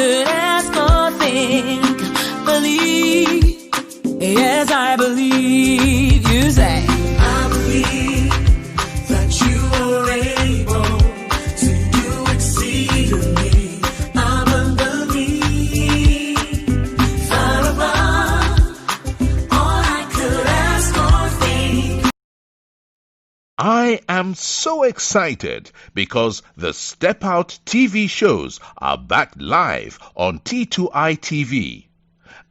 could ask or think, believe, yes, I believe. You say, I believe that you are able to do exceedingly abundantly, far above all I could ask or think. I am so excited because the Step Out TV shows are back live on T2i TV.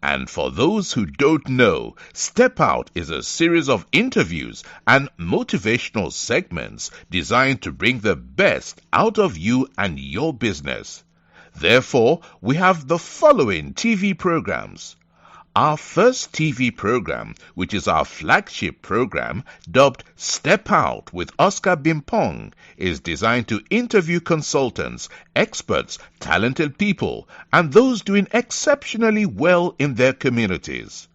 And for those who don't know, Step Out is a series of interviews and motivational segments designed to bring the best out of you and your business. Therefore, we have the following TV programs. Our first TV program, which is our flagship program, dubbed Step Out with Oscar Bimpong, is designed to interview consultants, experts, talented people, and those doing exceptionally well in their communities.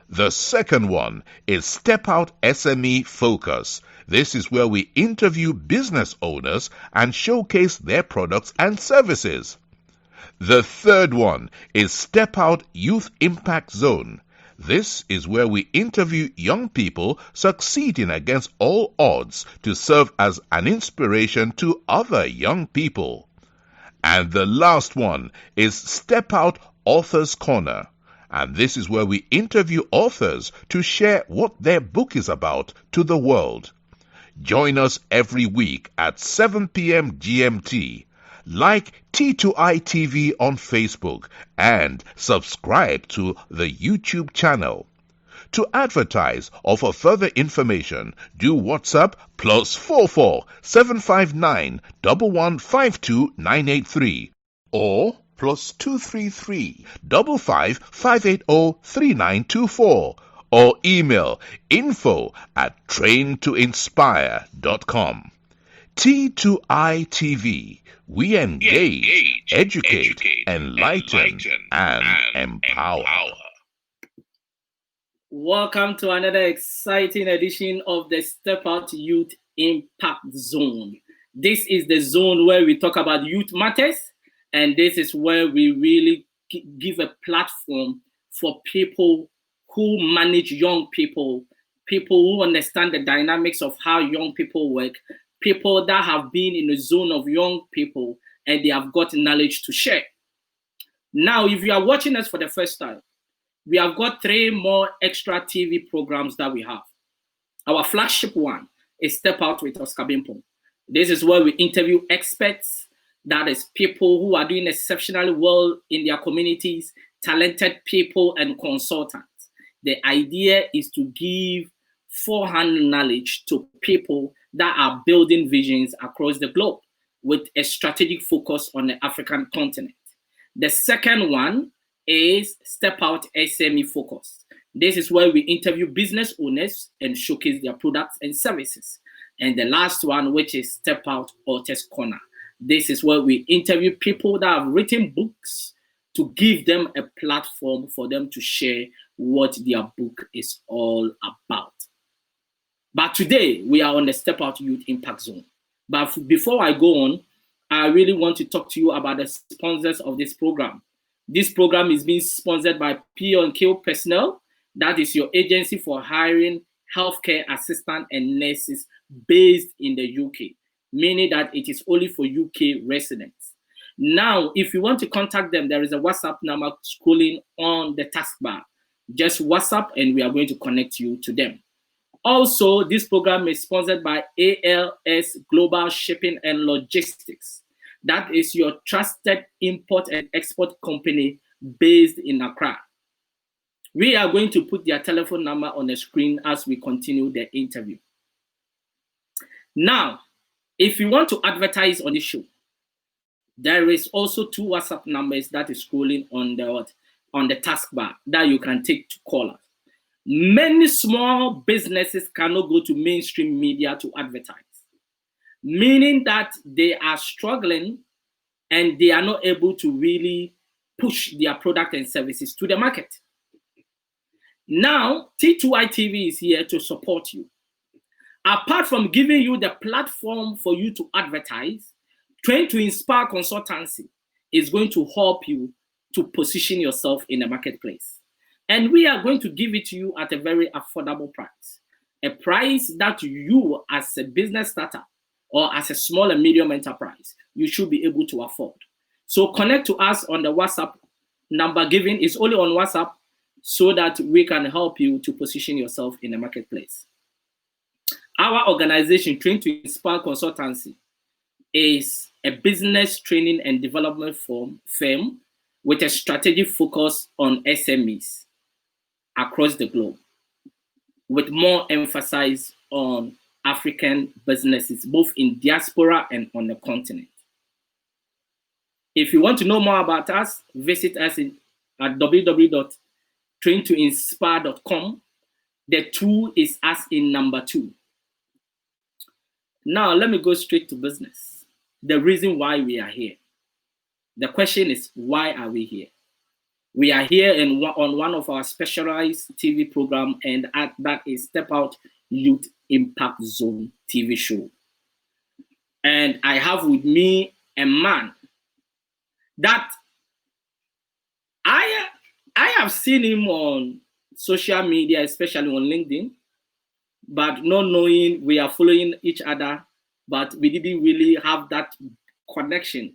The second one is Step Out SME Focus. This is where we interview business owners and showcase their products and services. The third one is Step Out Youth Impact Zone. This is where we interview young people succeeding against all odds to serve as an inspiration to other young people. And the last one is Step Out Authors Corner. And this is where we interview authors to share what their book is about to the world. Join us every week at 7 p.m. GMT. Like T2i TV on Facebook and subscribe to the YouTube channel. To advertise or for further information, do WhatsApp +44 759 1152 983 or +233 55 580 3924 or email info@traintoinspire.com. T2i TV. We engage, educate, enlighten, and empower. Welcome to another exciting edition of the Step Out Youth Impact Zone. This is the zone where we talk about youth matters, and this is where we really give a platform for people who manage young people, people who understand the dynamics of how young people work, people that have been in the zone of young people and they have got knowledge to share. Now, if you are watching us for the first time, we have got 3 more extra TV programs that we have. Our flagship one is Step Out with Oscar Bimpong. This is where we interview experts, that is people who are doing exceptionally well in their communities, talented people and consultants. The idea is to give forehand knowledge to people that are building visions across the globe with a strategic focus on the African continent. The second one is Step Out SME Focus. This is where we interview business owners and showcase their products and services. And the last one, which is Step Out Authors Corner. This is where we interview people that have written books to give them a platform for them to share what their book is all about. But today, we are on the Step Out Youth Impact Zone. But before I go on, I really want to talk to you about the sponsors of this program. This program is being sponsored by P&Q Personnel. That is your agency for hiring healthcare assistants and nurses based in the UK, meaning that it is only for UK residents. Now, if you want to contact them, there is a WhatsApp number scrolling on the taskbar. Just WhatsApp and we are going to connect you to them. Also, this program is sponsored by ALS Global Shipping and Logistics. That is your trusted import and export company based in Accra. We are going to put their telephone number on the screen as we continue the interview. Now, if you want to advertise on this show, there is also 2 WhatsApp numbers that is scrolling on the taskbar that you can take to call us. Many small businesses cannot go to mainstream media to advertise, meaning that they are struggling and they are not able to really push their product and services to the market. Now, T2i TV is here to support you. Apart from giving you the platform for you to advertise, Train to Inspire Consultancy is going to help you to position yourself in the marketplace. And we are going to give it to you at a very affordable price, a price that you as a business startup or as a small and medium enterprise, you should be able to afford. So connect to us on the WhatsApp number given. It's only on WhatsApp so that we can help you to position yourself in the marketplace. Our organization, Train to Inspire Consultancy, is a business training and development firm with a strategic focus on SMEs across the globe, with more emphasis on African businesses, both in diaspora and on the continent. If you want to know more about us, visit us at www.traintoinspire.com. The 2 is as in number 2. Now, let me go straight to business. The reason why we are here. The question is, why are we here? We are here on one of our specialized TV programs, and that is Step Out Youth Impact Zone TV show. And I have with me a man that I have seen him on social media, especially on LinkedIn, but not knowing we are following each other, but we didn't really have that connection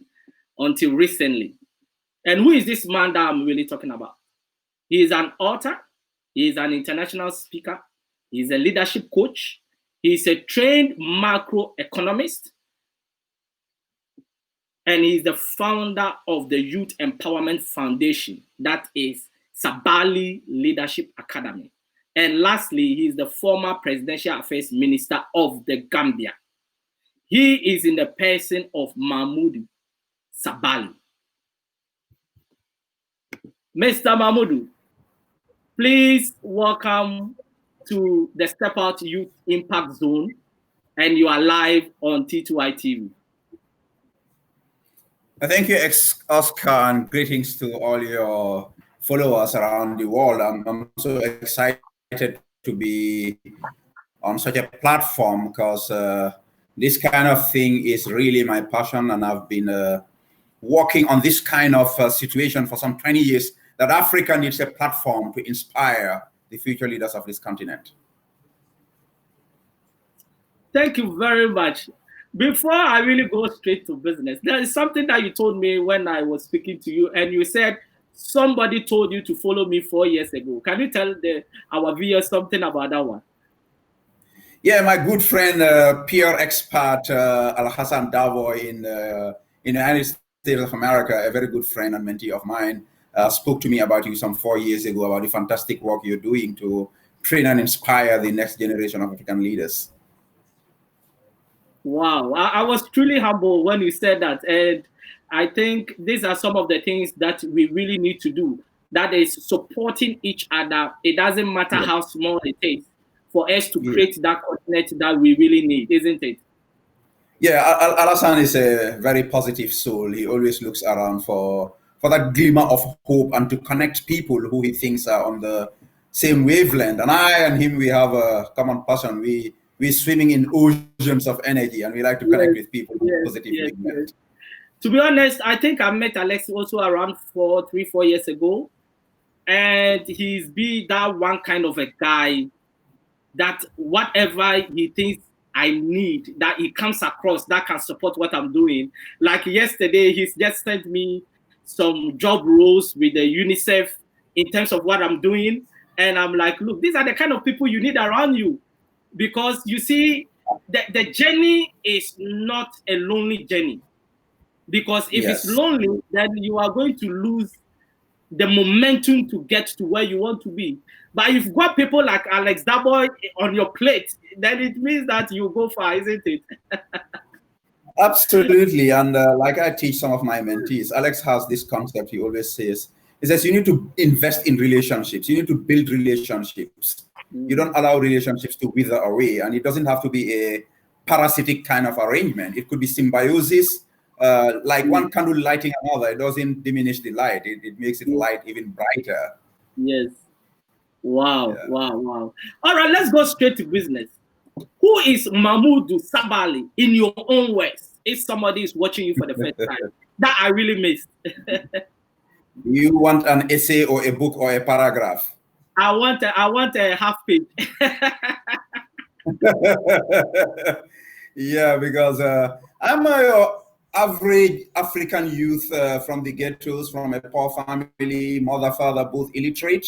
until recently. And who is this man that I'm really talking about? He is an author, he is an international speaker, he is a leadership coach, he is a trained macroeconomist, and he is the founder of the Youth Empowerment Foundation, that is Sabally Leadership Academy. And lastly, he is the former Presidential Affairs Minister of the Gambia. He is in the person of Momodou Sabally. Mr. Momodou, please welcome to the Step Out Youth Impact Zone, and you are live on T2i TV. Thank you, Oscar, and greetings to all your followers around the world. I'm so excited to be on such a platform because this kind of thing is really my passion, and I've been working on this kind of situation for some 20 years, that Africa needs a platform to inspire the future leaders of this continent. Thank you very much. Before I really go straight to business, there is something that you told me when I was speaking to you, and you said somebody told you to follow me 4 years ago. Can you tell our viewers something about that one? Yeah, my good friend, peer expert, Al-Hassan Davo in the United States of America, a very good friend and mentee of mine, spoke to me about you some 4 years ago about the fantastic work you're doing to train and inspire the next generation of African leaders. Wow, I was truly humbled when you said that. And I think these are some of the things that we really need to do. That is supporting each other. It doesn't matter how small it is for us to create that continent that we really need, isn't it? Yeah, Al-Hassan is a very positive soul. He always looks around for that glimmer of hope and to connect people who he thinks are on the same wavelength. And I and him, we have a common passion. We're swimming in oceans of energy, and we like to connect with people positively. Yes. To be honest, I think I met Alex also around 4 years ago. And he's that one kind of a guy that whatever he thinks I need, that he comes across that can support what I'm doing. Like yesterday, he's just sent me some job roles with the UNICEF in terms of what I'm doing. And I'm like, look, these are the kind of people you need around you. Because you see, the journey is not a lonely journey. Because if it's lonely, then you are going to lose the momentum to get to where you want to be. But if you've got people like Alex Daboy on your plate, then it means that you go far, isn't it? Absolutely. And like I teach some of my mentees, Alex has this concept he always says, he says you need to invest in relationships. You need to build relationships. You don't allow relationships to wither away. And it doesn't have to be a parasitic kind of arrangement. It could be symbiosis. Like one candle lighting another, it doesn't diminish the light. It makes it light even brighter. Yes. Wow, wow. All right, let's go straight to business. Who is Momodou Sabally in your own words? If somebody is watching you for the first time, that I really missed. You want an essay or a book or a paragraph? I want a half page. Yeah, because I'm a average African youth from the ghettos, from a poor family, mother, father, both illiterate,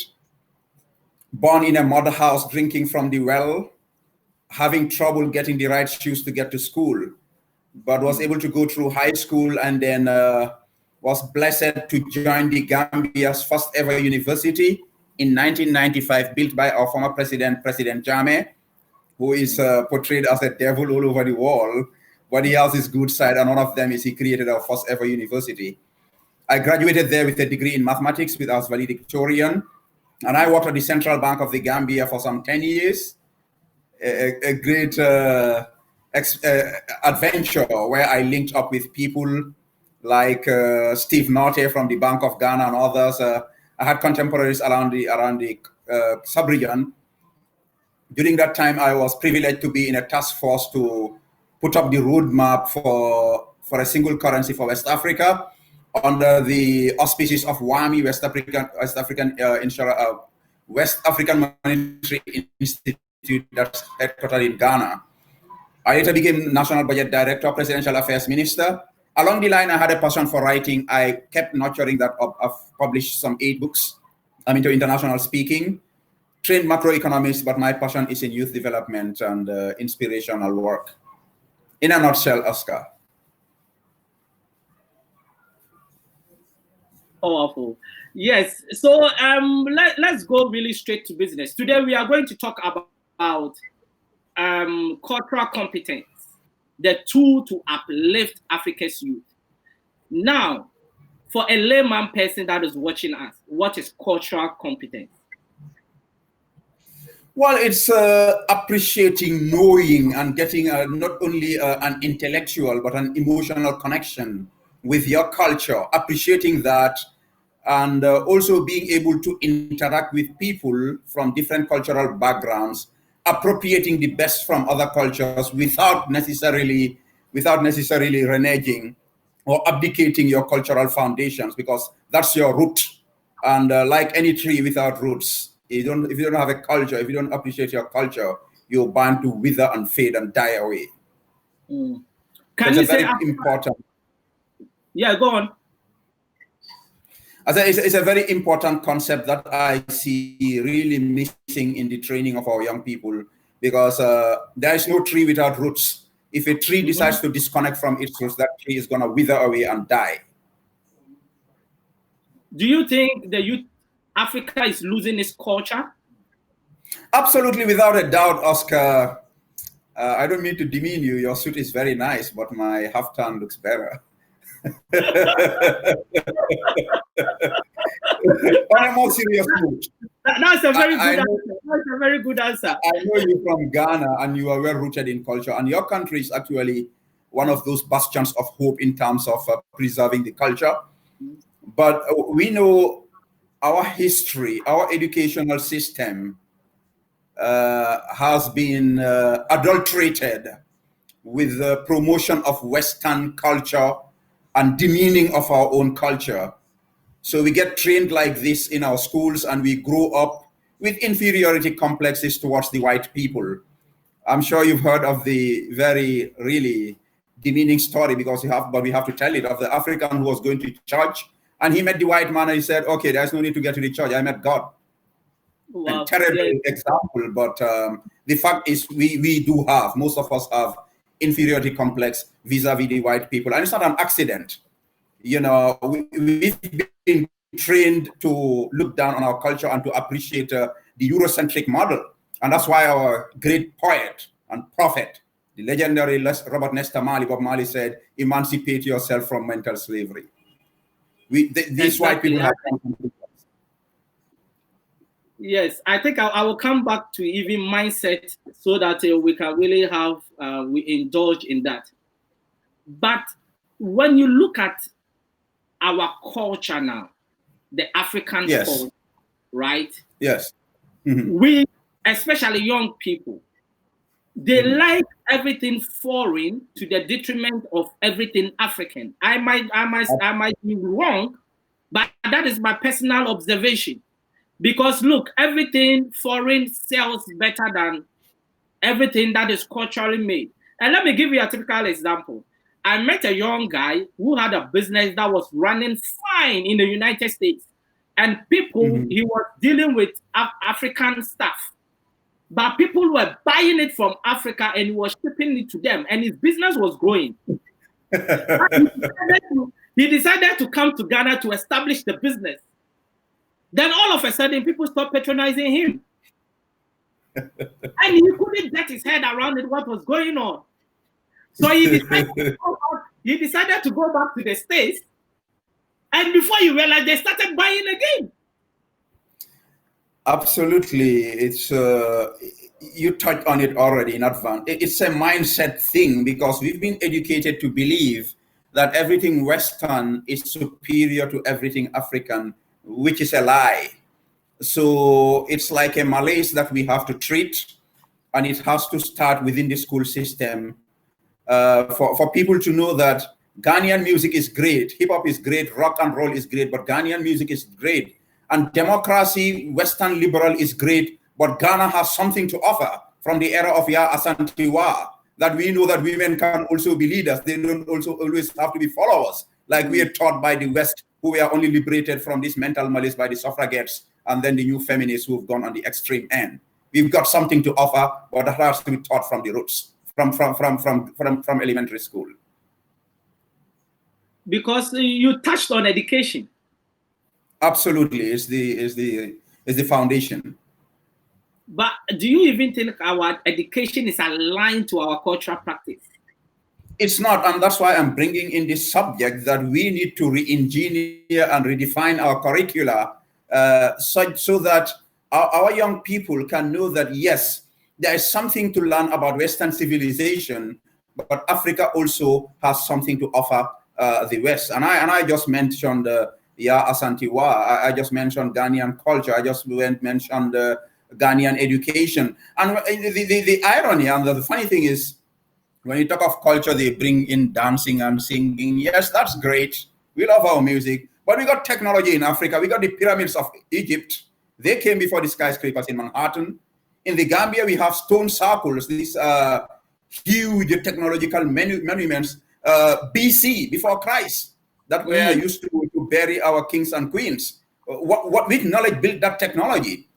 born in a mother house, drinking from the well, having trouble getting the right shoes to get to school, but was able to go through high school and then was blessed to join the Gambia's first ever university in 1995, built by our former president, President Jammeh, who is portrayed as a devil all over the wall, but he has his good side, and one of them is he created our first ever university. I graduated there with a degree in mathematics with our valedictorian, and I worked at the Central Bank of the Gambia for some 10 years. A great adventure where I linked up with people like Steve Norte from the Bank of Ghana and others. I had contemporaries around the sub-region. During that time, I was privileged to be in a task force to put up the roadmap for a single currency for West Africa under the auspices of WAMI, West African Monetary Institute, that's headquartered in Ghana. I later became National Budget Director, Presidential Affairs Minister. Along the line, I had a passion for writing. I kept nurturing that up. I've published some 8 books. I'm into international speaking, trained macroeconomist, but my passion is in youth development and inspirational work. In a nutshell, Oscar. Powerful. Yes. So let's go really straight to business. Today we are going to talk about cultural competence, the tool to uplift Africa's youth. Now, for a layman person that is watching us, what is cultural competence? Well, it's appreciating, knowing, and getting not only an intellectual, but an emotional connection with your culture, appreciating that, and also being able to interact with people from different cultural backgrounds, appropriating the best from other cultures without necessarily reneging or abdicating your cultural foundations, because that's your root. And like any tree without roots, if you don't have a culture, if you don't appreciate your culture, you're bound to wither and fade and die away. Can it's you a very say important? Yeah, go on. It's a very important concept that I see really missing in the training of our young people, because there is no tree without roots. If a tree decides to disconnect from its roots, that tree is going to wither away and die. Do you think the youth Africa is losing its culture? Absolutely, without a doubt, Oscar. I don't mean to demean you. Your suit is very nice, but my half-turn looks better. On a more serious note, that's a very good answer. That's a very good answer. I know you're from Ghana and you are well rooted in culture, and your country is actually one of those bastions of hope in terms of preserving the culture. But we know our history, our educational system has been adulterated with the promotion of Western culture and demeaning of our own culture. So we get trained like this in our schools, and we grow up with inferiority complexes towards the white people. I'm sure you've heard of the very, really demeaning story, but we have to tell it, of the African who was going to church, and he met the white man and he said, okay, there's no need to get to the church, I met God. Wow. A terrible example, but the fact is we do have, most of us have inferiority complex vis-a-vis the white people, and it's not an accident. You know, we've been trained to look down on our culture and to appreciate the Eurocentric model, and that's why our great poet and prophet, the legendary Robert Nesta Marley, Bob Marley, said, emancipate yourself from mental slavery. These white people have. Yes, I think I will come back to even mindset so that we can really have, we indulge in that. But when you look at our culture now, the African culture, right? Yes. We, especially young people, they like everything foreign to the detriment of everything African. I might be wrong, But that is my personal observation. Because look, everything foreign sells better than everything that is culturally made. And let me give you a typical example. I met a young guy who had a business that was running fine in the United States. And people, he was dealing with African stuff. But people were buying it from Africa and he was shipping it to them. And his business was growing. He decided to come to Ghana to establish the business. Then all of a sudden, people stopped patronizing him. And he couldn't get his head around it, what was going on. So he decided to go back to the States. And before you realize, they started buying again. Absolutely. It's you touched on it already in advance. It's a mindset thing because we've been educated to believe that everything Western is superior to everything African, which is a lie. So it's like a malaise that we have to treat, and it has to start within the school system for people to know that Ghanaian music is great, hip hop is great, rock and roll is great, but Ghanaian music is great. And democracy, Western liberal is great, but Ghana has something to offer from the era of Ya Asantewaa, that we know that women can also be leaders. They don't also always have to be followers, like we are taught by the West, who were only liberated from this mental malaise by the suffragettes and then the new feminists who've gone on the extreme end. We've got something to offer, but that has to be taught from the roots, from elementary school. Because you touched on education. Absolutely, is the foundation. But do you even think our education is aligned to our cultural practice? It's not, and that's why I'm bringing in this subject that we need to re-engineer and redefine our curricula so that our young people can know that, yes, there is something to learn about Western civilization, but Africa also has something to offer the West. And I just mentioned Ya Asantewaa. I just mentioned Ghanaian culture. I just mentioned Ghanaian education. And the irony and the funny thing is, when you talk of culture, they bring in dancing and singing. Yes, that's great. We love our music. But we got technology in Africa. We got the pyramids of Egypt. They came before the skyscrapers in Manhattan. In the Gambia, we have stone circles, these huge technological monuments, BC, before Christ, that were used to bury our kings and queens. Which knowledge built that technology?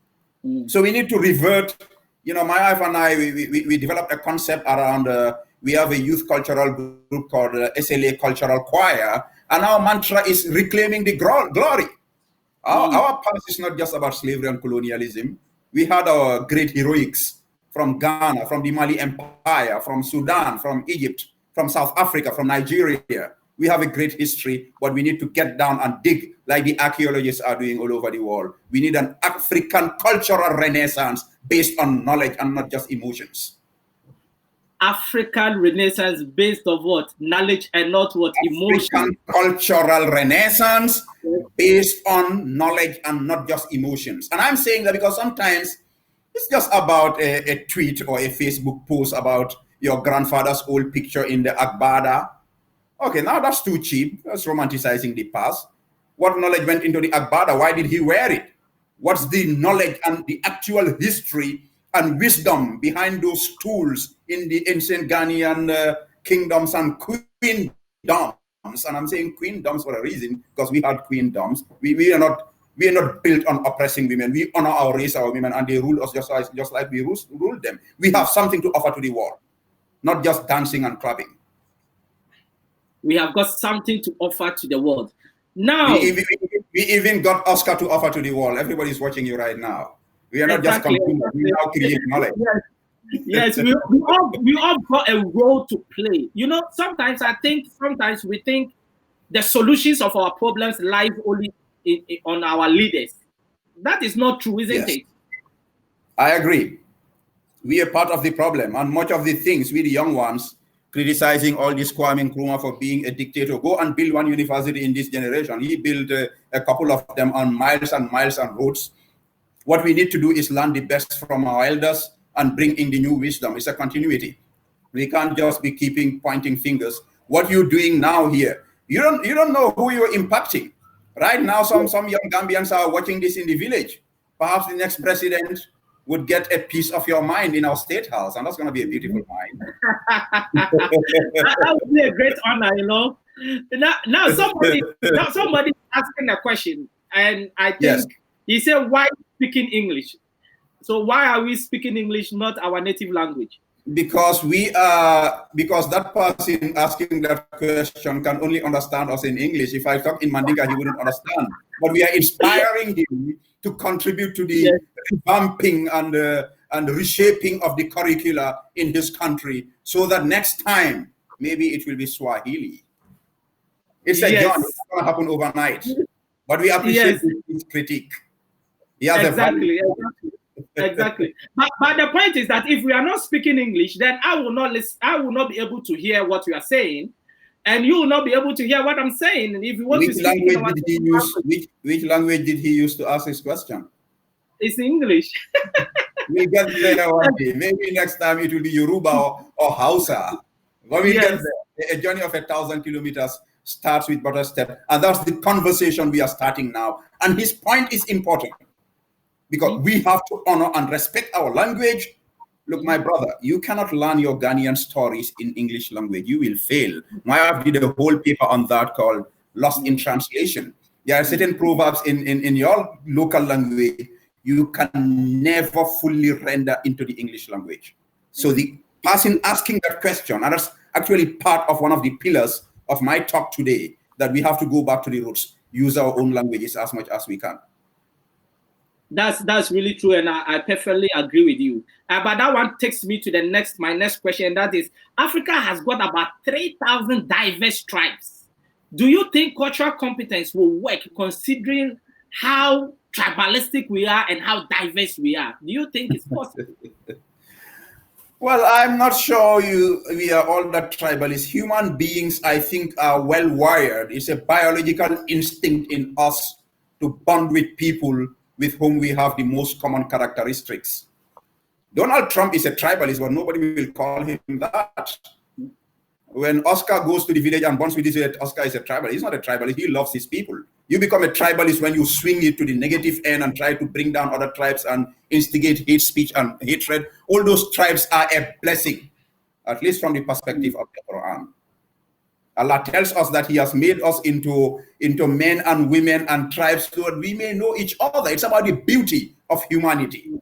So we need to revert. You know, my wife and I, we developed a concept around, we have a youth cultural group called SLA Cultural Choir, and our mantra is reclaiming the glory. Our past is not just about slavery and colonialism. We had our great heroics from Ghana, from the Mali Empire, from Sudan, from Egypt, from South Africa, from Nigeria. We have a great history, but we need to get down and dig like the archaeologists are doing all over the world. We need an African cultural renaissance based on knowledge and not just emotions. African renaissance based on what? Knowledge and not what? Emotion. African cultural renaissance based on knowledge and not just emotions. And I'm saying that because sometimes it's just about a tweet or a Facebook post about your grandfather's old picture in the Agbada. Okay, now that's too cheap. That's romanticizing the past. What knowledge went into the Agbada? Why did he wear it? What's the knowledge and the actual history and wisdom behind those tools in the ancient Ghanaian kingdoms and queendoms? And I'm saying queendoms for a reason, because we had queendoms. We are not built on oppressing women. We honor our race, our women, and they rule us just like we ruled them. We have something to offer to the world, not just dancing and clapping. We have got something to offer to the world. Now, we even got Oscar to offer to the world. Everybody's watching you right now. We are not just consumers. We now create knowledge. Yes, we all got a role to play. You know, sometimes we think the solutions of our problems lie only on our leaders. That is not true, isn't it? I agree. We are part of the problem, and much of the things we, the young ones, criticizing all this Kwame Nkrumah for being a dictator. Go and build one university in this generation. He built a couple of them on miles and miles and roads. What we need to do is learn the best from our elders and bring in the new wisdom. It's a continuity. We can't just be pointing fingers. What you're doing now here, you don't know who you're impacting. Right now, some young Gambians are watching this in the village. Perhaps the next president would get a piece of your mind in our state house, and that's going to be a beautiful mind. That would be a great honor, you know. Now somebody asking a question, and I think Yes. he said, "Why speaking English?" So why are we speaking English, not our native language? Because that person asking that question can only understand us in English. If I talk in Mandinka, he wouldn't understand. But we are inspiring him to contribute to the revamping and reshaping of the curricula in his country, so that next time maybe it will be Swahili. It's a journey. It's not going to happen overnight. But we appreciate his critique. He has Exactly. But the point is that if we are not speaking English, then I will not listen. I will not be able to hear what you are saying, and you will not be able to hear what I'm saying. And if you want which to speak language in our did he use? Which language did he use to ask his question? it's English. We'll get there one day. Maybe next time it will be Yoruba or Hausa. But we'll get there. A journey of 1,000 kilometers starts with but a step, and that's the conversation we are starting now. And his point is important, because we have to honor and respect our language. Look, my brother, you cannot learn your Ghanaian stories in English language. You will fail. My wife did a whole paper on that called Lost in Translation. There are certain proverbs in your local language you can never fully render into the English language. So the person asking that question, and that's actually part of one of the pillars of my talk today, that we have to go back to the roots, use our own languages as much as we can. That's really true, and I perfectly agree with you. But that one takes me to my next question, and that is, Africa has got about 3,000 diverse tribes. Do you think cultural competence will work, considering how tribalistic we are and how diverse we are? Do you think it's possible? Well, I'm not sure we are all that tribalist. Human beings, I think, are well wired. It's a biological instinct in us to bond with people with whom we have the most common characteristics. Donald Trump is a tribalist, but nobody will call him that. When Oscar goes to the village and bonds with his village, Oscar is a tribalist. He's not a tribalist. He loves his people. You become a tribalist when you swing it to the negative end and try to bring down other tribes and instigate hate speech and hatred. All those tribes are a blessing, at least from the perspective of the Quran. Allah tells us that he has made us into men and women and tribes so that we may know each other. It's about the beauty of humanity,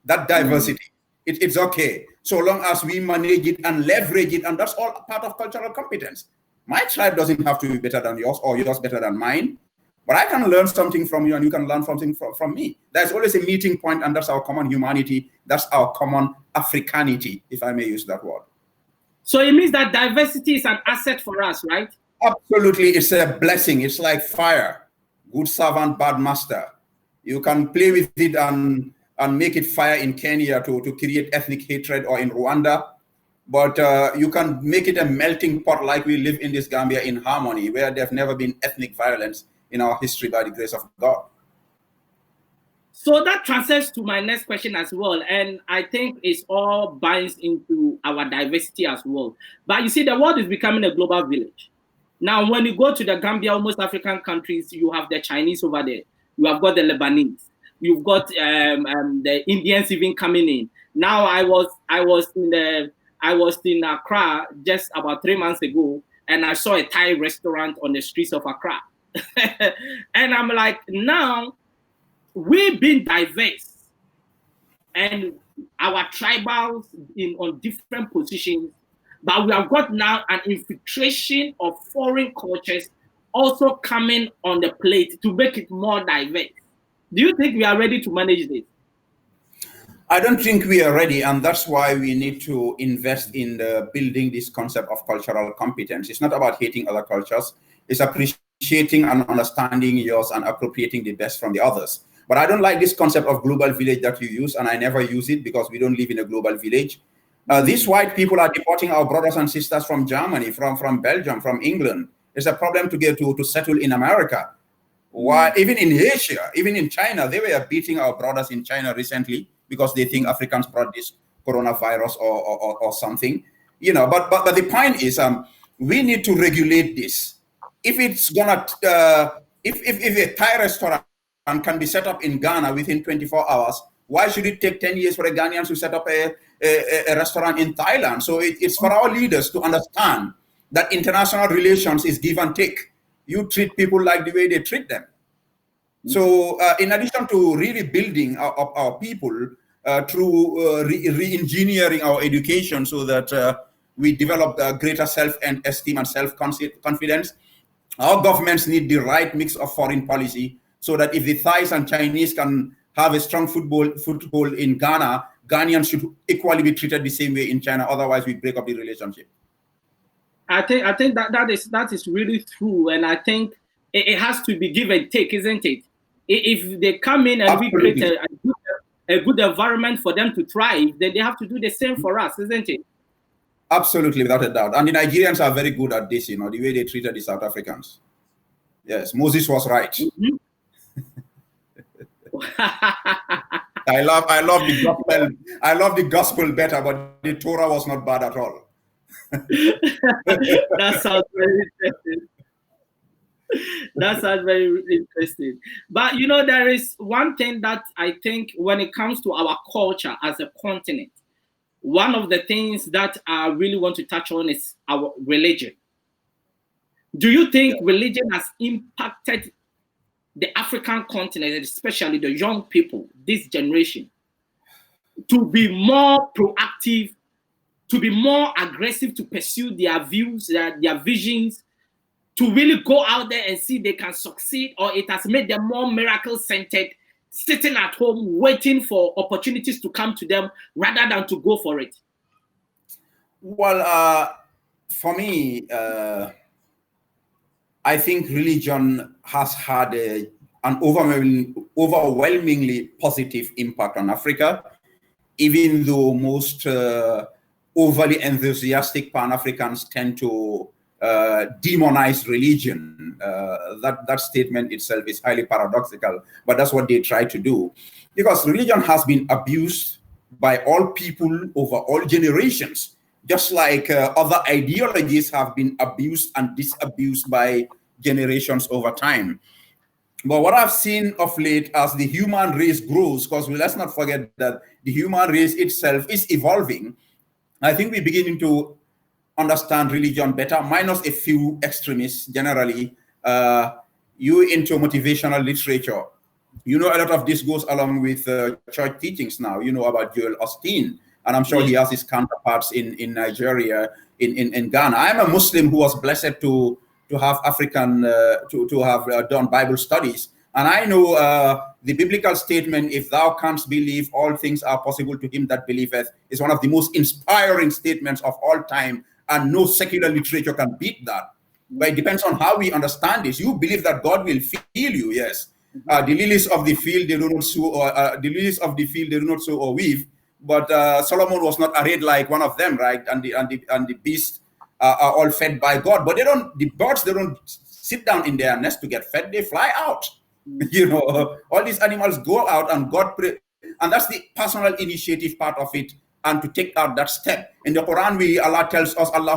that diversity. It's okay, so long as we manage it and leverage it, and that's all part of cultural competence. My tribe doesn't have to be better than yours or yours better than mine, but I can learn something from you and you can learn something from me. There's always a meeting point, and that's our common humanity. That's our common Africanity, if I may use that word. So it means that diversity is an asset for us, right? Absolutely, it's a blessing. It's like fire. Good servant, bad master. You can play with it and make it fire in Kenya to create ethnic hatred, or in Rwanda. But you can make it a melting pot like we live in this Gambia in harmony, where there's never been ethnic violence in our history by the grace of God. So that transfers to my next question as well. And I think it's all binds into our diversity as well. But you see, the world is becoming a global village. Now, when you go to the Gambia, almost African countries, you have the Chinese over there. You have got the Lebanese. You've got the Indians even coming in. Now, I was in Accra just about 3 months ago, and I saw a Thai restaurant on the streets of Accra. And I'm like, now we've been diverse, and our tribals on different positions, but we have got now an infiltration of foreign cultures also coming on the plate to make it more diverse. Do you think we are ready to manage this? I don't think we are ready, and that's why we need to invest in building this concept of cultural competence. It's not about hating other cultures. It's appreciating and understanding yours and appropriating the best from the others. But I don't like this concept of global village that you use, and I never use it because we don't live in a global village. These white people are deporting our brothers and sisters from Germany, from Belgium, from England. It's a problem to get to settle in America. Why, even in Asia, even in China, they were beating our brothers in China recently because they think Africans brought this coronavirus or something. You know, but the point is, we need to regulate this. If it's gonna if a Thai restaurant can be set up in Ghana within 24 hours, why should it take 10 years for a Ghanaian to set up a restaurant in Thailand? So it's for our leaders to understand that international relations is give and take. You treat people like the way they treat them. So in addition to really building our people through re-engineering our education so that we develop greater self-esteem and self-confidence, our governments need the right mix of foreign policy so that if the Thais and Chinese can have a strong foothold in Ghana, Ghanaians should equally be treated the same way in China. Otherwise, we break up the relationship. I think that is really true, and I think it has to be give and take, isn't it? If they come in and Absolutely. we create a good environment for them to thrive, then they have to do the same for us, isn't it? Absolutely, without a doubt. And the Nigerians are very good at this, the way they treated the South Africans. Yes, Moses was right. Mm-hmm. I love the gospel. I love the gospel better, but the Torah was not bad at all. That sounds very interesting. That sounds very interesting. But there is one thing that I think when it comes to our culture as a continent, one of the things that I really want to touch on is our religion. Do you think religion has impacted the African continent, especially the young people, this generation, to be more proactive, to be more aggressive, to pursue their views, their visions, to really go out there and see they can succeed, or it has made them more miracle-centered, sitting at home waiting for opportunities to come to them rather than to go for it? Well, for me, I think religion has had an overwhelmingly positive impact on Africa, even though most overly enthusiastic Pan-Africans tend to demonize religion. That statement itself is highly paradoxical, but that's what they try to do. Because religion has been abused by all people over all generations, just like other ideologies have been abused and disabused by generations over time. But what I've seen of late as the human race grows, because let's not forget that the human race itself is evolving, I think we're beginning to understand religion better, minus a few extremists generally. You into motivational literature. A lot of this goes along with church teachings now. About Joel Osteen, and I'm sure he has his counterparts in Nigeria, in Ghana. I'm a Muslim who was blessed to have African, to have done Bible studies. And I know the biblical statement, if thou canst believe, all things are possible to him that believeth, is one of the most inspiring statements of all time. And no secular literature can beat that. But it depends on how we understand this. You believe that God will feel you, yes. The lilies of the field, they do not sow, they do not sow or weave. But Solomon was not arrayed like one of them, right? And the beasts are all fed by God. But the birds, they don't sit down in their nest to get fed. They fly out. All these animals go out and God pray. And that's the personal initiative part of it. And to take out that step. In the Quran, Allah tells us, Allah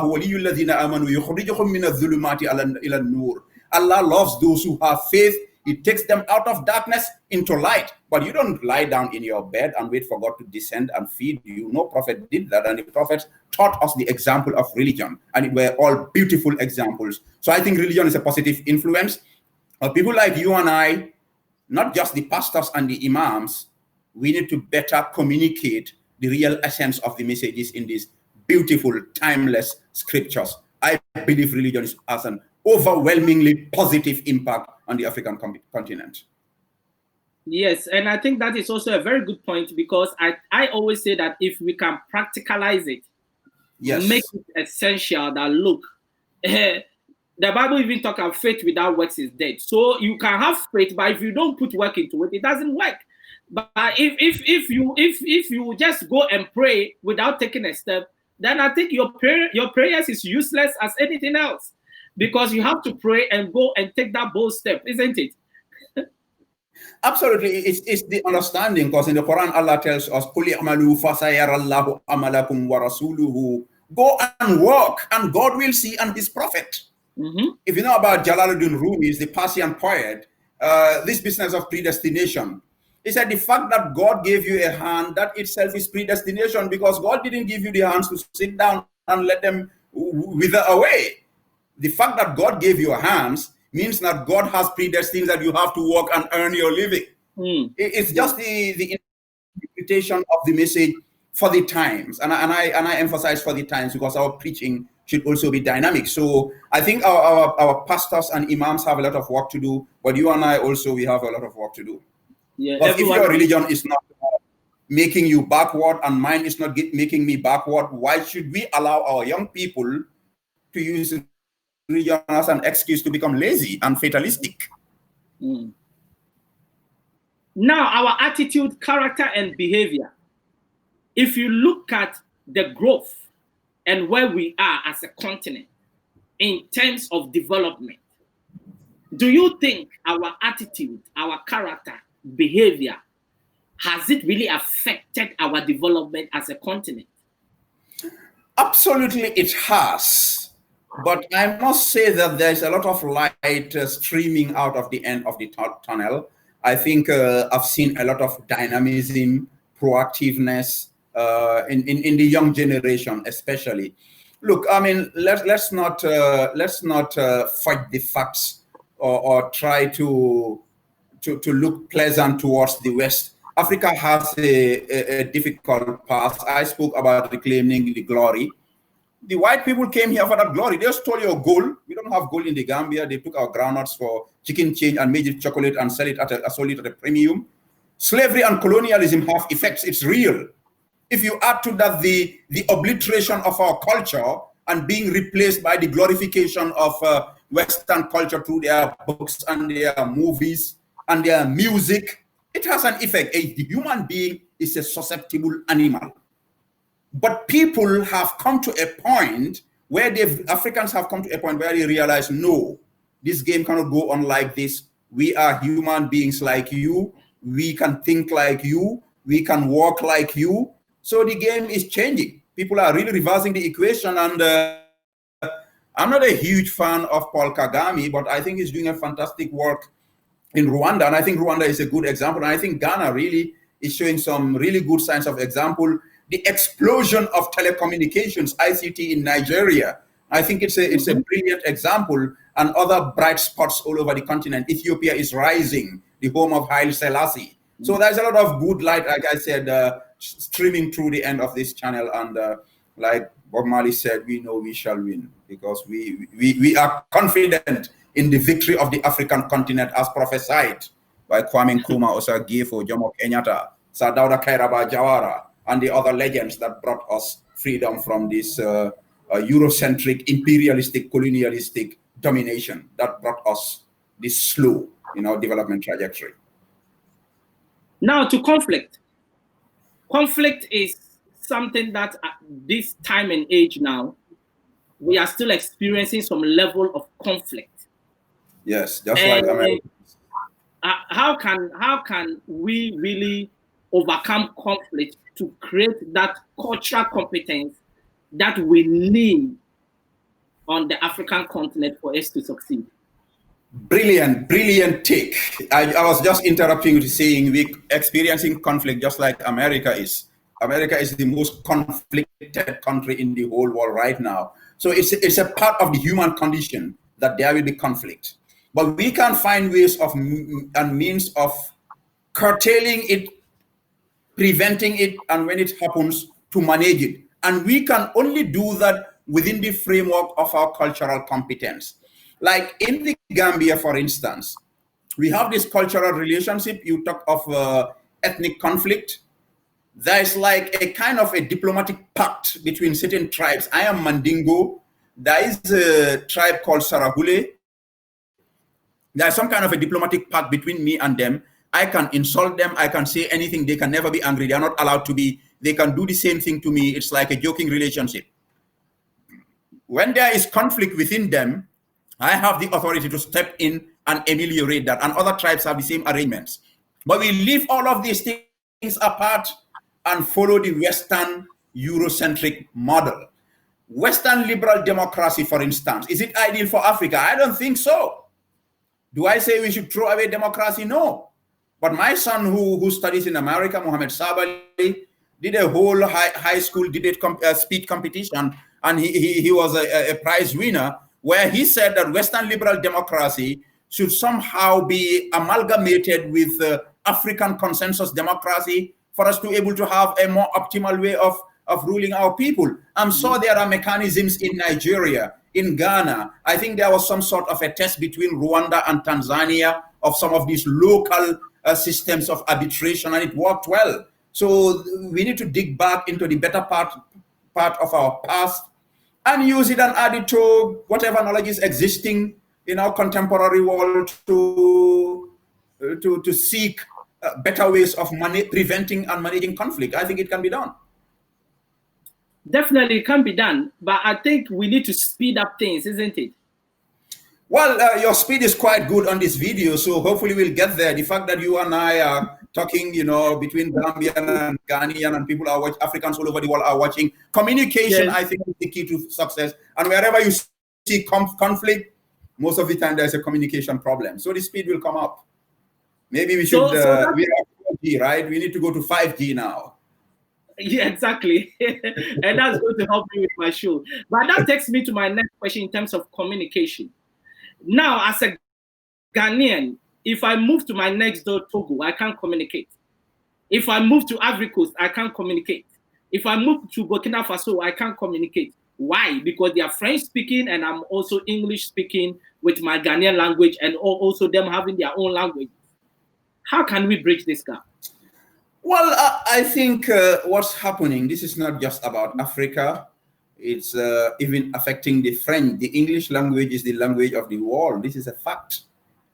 loves those who have faith. He takes them out of darkness into light. But you don't lie down in your bed and wait for God to descend and feed you. No prophet did that. And the prophets taught us the example of religion. And it were all beautiful examples. So I think religion is a positive influence. People like you and I, not just the pastors and the imams, we need to better communicate the real essence of the messages in these beautiful, timeless scriptures. I believe religion has an overwhelmingly positive impact on the African continent. Yes, and I think that is also a very good point, because I always say that if we can practicalize it, make it essential that, look, the Bible even talks about faith without works is dead. So you can have faith, but if you don't put work into it, it doesn't work. But if you just go and pray without taking a step, then I think your prayers is useless as anything else, because you have to pray and go and take that bold step, isn't it? Absolutely, it's the understanding, because in the Quran Allah tells us, go and work, and God will see, and His prophet. If you know about Jalaluddin Rumi's, the Persian poet, this business of predestination, he said the fact that God gave you a hand, that itself is predestination, because God didn't give you the hands to sit down and let them wither away. The fact that God gave you hands means that God has predestined that you have to work and earn your living. It's just the interpretation of the message for the times, and I emphasize for the times, because our preaching should also be dynamic. So I think our pastors and imams have a lot of work to do, but you and I also, we have a lot of work to do. Yeah, but if your religion is not making you backward and mine is not making me backward, why should we allow our young people to use religion as an excuse to become lazy and fatalistic? Now, our attitude, character, and behavior. If you look at the growth and where we are as a continent in terms of development, do you think our attitude, our character, behavior, has it really affected our development as a continent? Absolutely, it has. But I must say that there's a lot of light streaming out of the end of the tunnel. I think I've seen a lot of dynamism, proactiveness in the young generation, especially. Look, I mean, let's not fight the facts or try to look pleasant towards the West. Africa has a difficult past. I spoke about reclaiming the glory. The white people came here for that glory. They stole your gold. We don't have gold in the Gambia. They took our groundnuts for chicken change and made it chocolate and sold it at a premium. Slavery and colonialism have effects. It's real. If you add to that the obliteration of our culture and being replaced by the glorification of Western culture through their books and their movies and their music, it has an effect. A human being is a susceptible animal. But people have come to a point where Africans have come to a point where they realize, no, this game cannot go on like this. We are human beings like you. We can think like you. We can walk like you. So the game is changing. People are really reversing the equation. And I'm not a huge fan of Paul Kagame, but I think he's doing a fantastic work in Rwanda. And I think Rwanda is a good example. And I think Ghana really is showing some really good signs of example. The explosion of telecommunications, ICT in Nigeria, I think it's a brilliant example, and other bright spots all over the continent. Ethiopia is rising, the home of Haile Selassie. So there's a lot of good light, like I said, streaming through the end of this channel. And like Bob Marley said, we know we shall win, because we are confident in the victory of the African continent as prophesied by Kwame Nkrumah, Osagifo, Jomo Kenyatta, Sir Dawda Kairaba Jawara, and the other legends that brought us freedom from this Eurocentric, imperialistic, colonialistic domination that brought us this slow, development trajectory. Now to conflict. Conflict is something that at this time and age now, we are still experiencing some level of conflict. Yes, just like America. How can we really overcome conflict to create that cultural competence that we need on the African continent for us to succeed? Brilliant take. I was just interrupting you, saying we're experiencing conflict just like America is. America is the most conflicted country in the whole world right now. So it's a part of the human condition that there will be conflict. But we can find ways of and means of curtailing it, preventing it, and when it happens, to manage it. And we can only do that within the framework of our cultural competence. Like in the Gambia, for instance, we have this cultural relationship. You talk of ethnic conflict. There's like a kind of a diplomatic pact between certain tribes. I am Mandingo. There is a tribe called Sarahule. There's some kind of a diplomatic pact between me and them. I can insult them. I can say anything. They can never be angry. They are not allowed to be. They can do the same thing to me. It's like a joking relationship. When there is conflict within them, I have the authority to step in and ameliorate that. And other tribes have the same arrangements. But we leave all of these things apart and follow the Western Eurocentric model. Western liberal democracy, for instance, is it ideal for Africa? I don't think so. Do I say we should throw away democracy? No. But my son who studies in America, Mohammed Sabally, did a whole high school debate speech competition, and he was a prize winner, where he said that Western liberal democracy should somehow be amalgamated with African consensus democracy for us to be able to have a more optimal way of ruling our people. I'm sure there are mechanisms in Nigeria, in Ghana. I think there was some sort of a test between Rwanda and Tanzania of some of these local systems of arbitration, and it worked well. So we need to dig back into the better part of our past and use it and add it to whatever knowledge is existing in our contemporary world to seek better ways of preventing and managing conflict. I think it can be done. Definitely it can be done, but I think we need to speed up things, isn't it? Well, your speed is quite good on this video, so hopefully we'll get there. The fact that you and I are talking, between Gambian and Ghanaian and people are watching, Africans all over the world are watching. Communication, yes. I think, is the key to success. And wherever you see conflict, most of the time there's a communication problem. So the speed will come up. Maybe we should, we are 4G, right? We need to go to 5G now. Yeah, exactly. And that's going to help me with my show. But that takes me to my next question in terms of communication. Now, as a Ghanaian, if I move to my next door Togo, I can't communicate. If I move to Ivory Coast, I can't communicate. If I move to Burkina Faso, I can't communicate. Why? Because they are French speaking and I'm also English speaking with my Ghanaian language, and also them having their own language. How can we bridge this gap? Well, I think what's happening, this is not just about Africa. It's even affecting the French. The English language is the language of the world. This is a fact.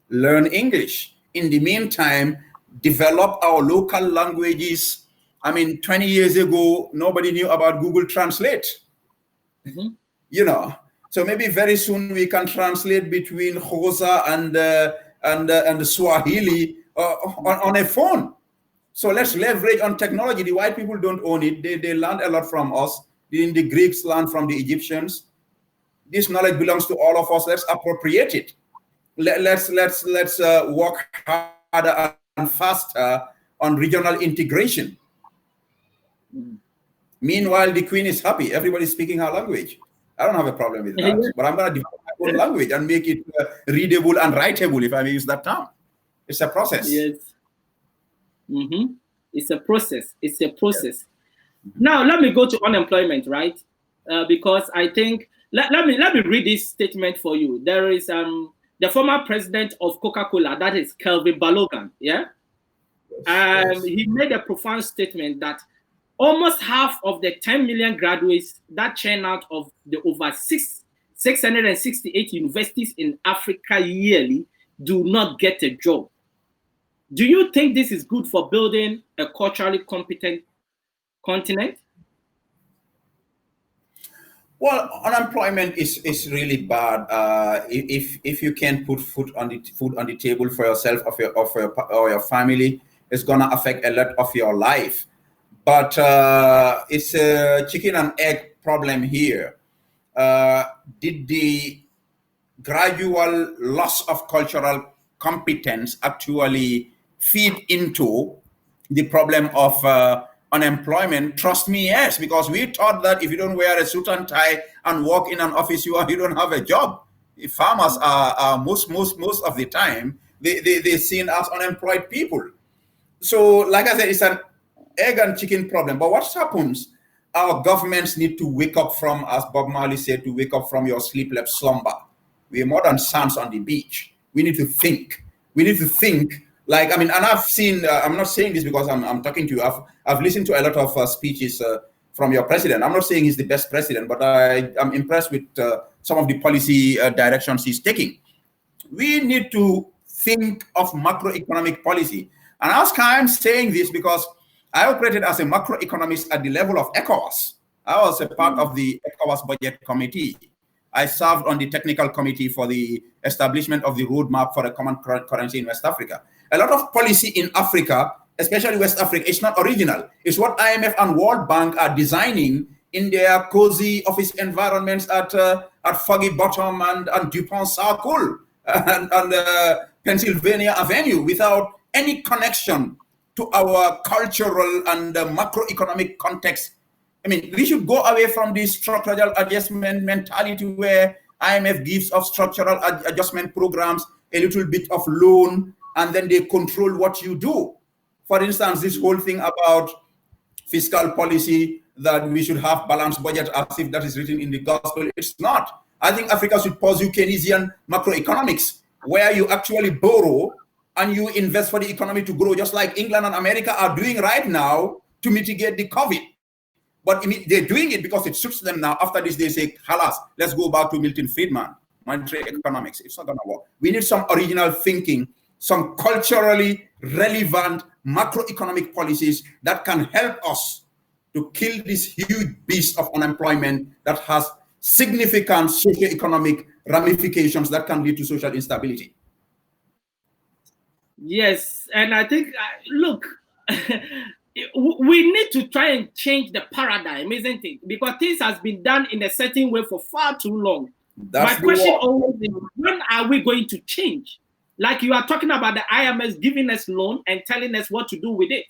Learn English. In the meantime, develop our local languages. I mean, 20 years ago, nobody knew about Google Translate. Mm-hmm. So maybe very soon we can translate between Xhosa and Swahili on a phone. So let's leverage on technology. The white people don't own it. They learned a lot from us. The Greeks learned from the Egyptians. This knowledge belongs to all of us. Let's appropriate it. Let's work harder and faster on regional integration. Meanwhile, the Queen is happy. Everybody's speaking her language. I don't have a problem with that. But I'm going to develop my own language and make it readable and writable, if I may use that term. It's a process. Yes. Mm-hmm. It's a process. It's a process. Yes. Now let me go to unemployment, right? Because I think let me read this statement for you. There is the former president of Coca-Cola, that is Kelvin Balogun. Yeah, yes. He made a profound statement that almost half of the 10 million graduates that churn out of the over 668 universities in Africa yearly do not get a job. Do you think this is good for building a culturally competent continent? Well, unemployment is really bad. If you can't put food on the table for yourself or your family, it's gonna affect a lot of your life. But it's a chicken and egg problem here. Did the gradual loss of cultural competence actually feed into the problem of unemployment? Trust me, yes, because we thought that if you don't wear a suit and tie and work in an office, you don't have a job. If farmers are most of the time, they're seen as unemployed people. So, like I said, it's an egg and chicken problem. But what happens? Our governments need to wake up from, as Bob Marley said, to wake up from your sleepless slumber. We are more than sands on the beach. We need to think. We need to think. Like, I mean, and I've seen, I'm not saying this because I'm talking to you. I've listened to a lot of speeches from your president. I'm not saying he's the best president, but I'm impressed with some of the policy directions he's taking. We need to think of macroeconomic policy. And I'm saying this because I operated as a macroeconomist at the level of ECOWAS. I was a part of the ECOWAS budget committee. I served on the technical committee for the establishment of the roadmap for a common currency in West Africa. A lot of policy in Africa, especially West Africa, it's not original. It's what IMF and World Bank are designing in their cozy office environments at Foggy Bottom and DuPont Circle and Pennsylvania Avenue without any connection to our cultural and macroeconomic context. I mean, we should go away from this structural adjustment mentality where IMF gives us structural adjustment programs, a little bit of loan, and then they control what you do. For instance, this whole thing about fiscal policy, that we should have balanced budget as if that is written in the gospel. It's not. I think Africa should pursue Keynesian macroeconomics, where you actually borrow and you invest for the economy to grow, just like England and America are doing right now to mitigate the COVID. But they're doing it because it suits them now. After this, they say, halas, let's go back to Milton Friedman, monetary economics. It's not going to work. We need some original thinking, some culturally relevant macroeconomic policies that can help us to kill this huge beast of unemployment that has significant socioeconomic ramifications that can lead to social instability. Yes, and I think, look, we need to try and change the paradigm, isn't it? Because things has been done in a certain way for far too long. My question always is, when are we going to change? Like you are talking about the IMF giving us loan and telling us what to do with it.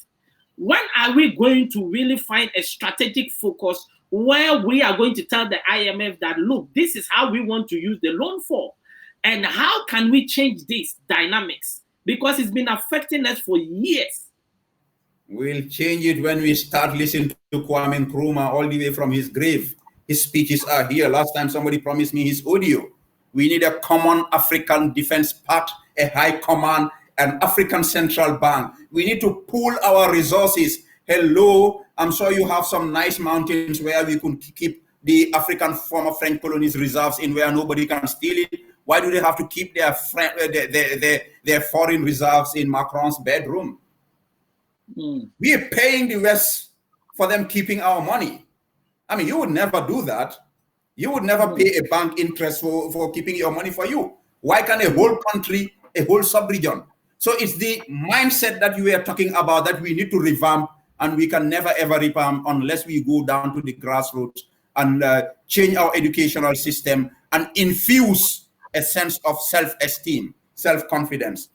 When are we going to really find a strategic focus where we are going to tell the IMF that, look, this is how we want to use the loan for? And how can we change these dynamics? Because it's been affecting us for years. We'll change it when we start listening to Kwame Nkrumah all the way from his grave. His speeches are here. Last time somebody promised me his audio. We need a common African defense pact, a high command, an African central bank. We need to pool our resources. Hello, I'm sure you have some nice mountains where we could keep the African former French colonies reserves in where nobody can steal it. Why do they have to keep their foreign reserves in Macron's bedroom? We are paying the West for them keeping our money. I mean, you would never do that. You would never pay a bank interest for keeping your money for you. Why can't a whole country, a whole sub-region? So it's the mindset that you were talking about that we need to revamp, and we can never ever revamp unless we go down to the grassroots and change our educational system and infuse a sense of self-esteem, self-confidence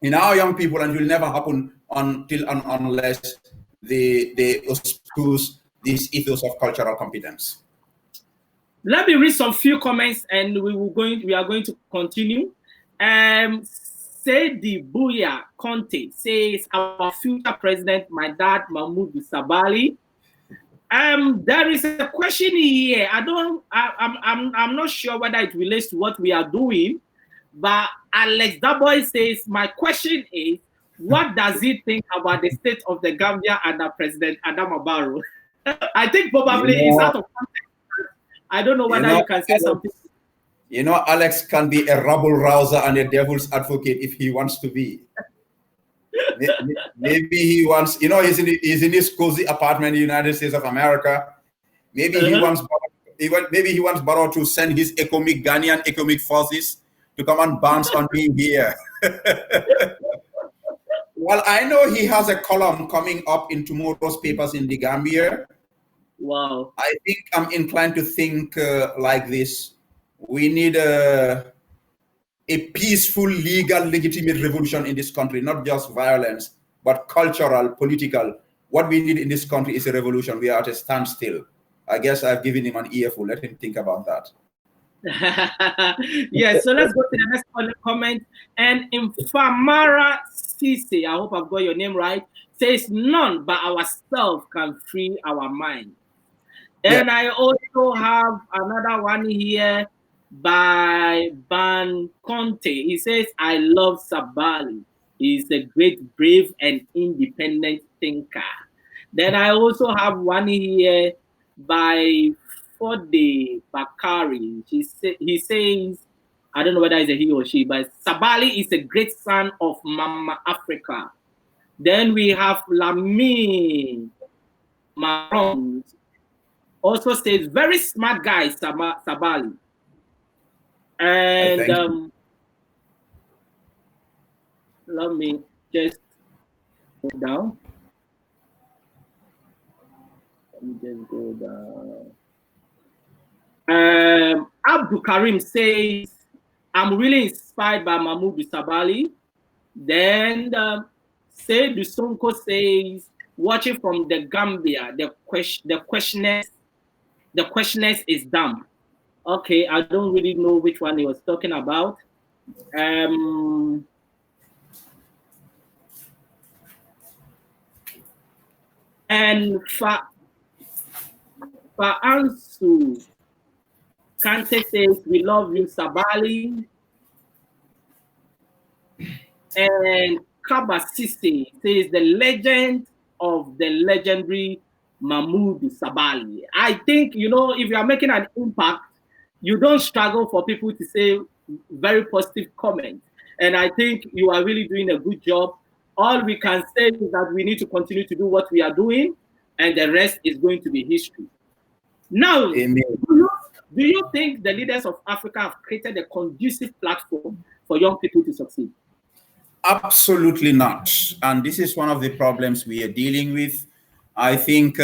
in our young people, and it will never happen until and unless they expose this ethos of cultural competence. Let me read some few comments, and we are going to continue. Sedi Buya Conte says, our future president, my dad, Momodou Sabally. There is a question here. I'm not sure whether it relates to what we are doing, but Alex Daboy says, my question is, what does he think about the state of the Gambia under President Adama Barrow? I think probably it's out of context. I don't know whether you can say something. You know, Alex can be a rabble rouser and a devil's advocate if he wants to be. Maybe he wants, you know, he's in this cozy apartment in the United States of America. Maybe he wants Barrow to send his Ghanaian economic forces to come and bounce on me here. Well, I know he has a column coming up in tomorrow's papers in the Gambia. Wow. I think I'm inclined to think like this. We need a peaceful, legal, legitimate revolution in this country, not just violence, but cultural, political. What we need in this country is a revolution. We are at a standstill. I guess I've given him an earful. Let him think about that. Yeah, so let's go to the next comment. And Infamara Sisi, I hope I've got your name right, says, none but ourselves can free our mind. And I also have another one here by Ban Conte. He says, I love Sabally. He's a great, brave, and independent thinker. Then I also have one here by Fode Bakari. He says, I don't know whether it's a he or she, but Sabally is a great son of Mama Africa. Then we have Lami Maron. Also says, very smart guy, Sabally. And let me just go down. Let me just go down. Abdul Karim says, I'm really inspired by Momodou Sabally. Then Seydou Sonko says, watching from the Gambia, the questioners is dumb. Okay, I don't really know which one he was talking about. And for Ansu, Kante says, we love you, Sabally. And Kabasisi says, the legend of the legendary Momodou Sabally. I think, you know, if you are making an impact, you don't struggle for people to say very positive comments. And I think you are really doing a good job. All we can say is that we need to continue to do what we are doing, and the rest is going to be history. Now, do you think the leaders of Africa have created a conducive platform for young people to succeed? Absolutely not. And this is one of the problems we are dealing with. I think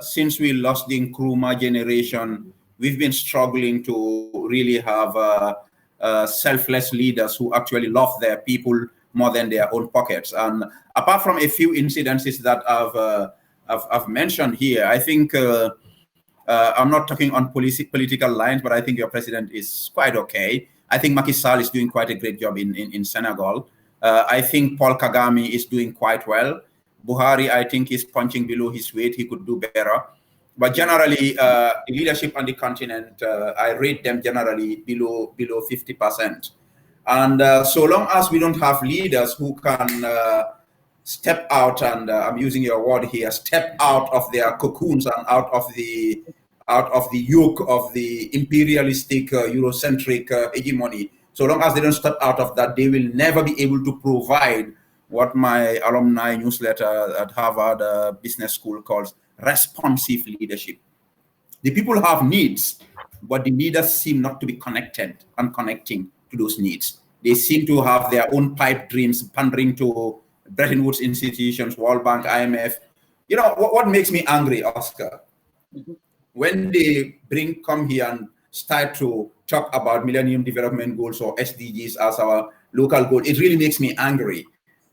since we lost the Nkrumah generation, we've been struggling to really have selfless leaders who actually love their people more than their own pockets. And apart from a few incidences that I've mentioned here, I think I'm not talking on political lines, but I think your president is quite okay. I think Macky Sall is doing quite a great job in Senegal. I think Paul Kagame is doing quite well. Buhari, I think, is punching below his weight. He could do better. But generally, the leadership on the continent, I rate them generally below 50%. And so long as we don't have leaders who can step out, and I'm using your word here, step out of their cocoons and out of the yoke of the imperialistic Eurocentric hegemony, so long as they don't step out of that, they will never be able to provide what my alumni newsletter at Harvard Business School calls responsive leadership. The people have needs, but the leaders seem not to be connected and connecting to those needs. They seem to have their own pipe dreams, pandering to Bretton Woods institutions, World Bank, IMF. You know, what makes me angry, Oscar? When they come here and start to talk about Millennium Development Goals or SDGs as our local goal, it really makes me angry.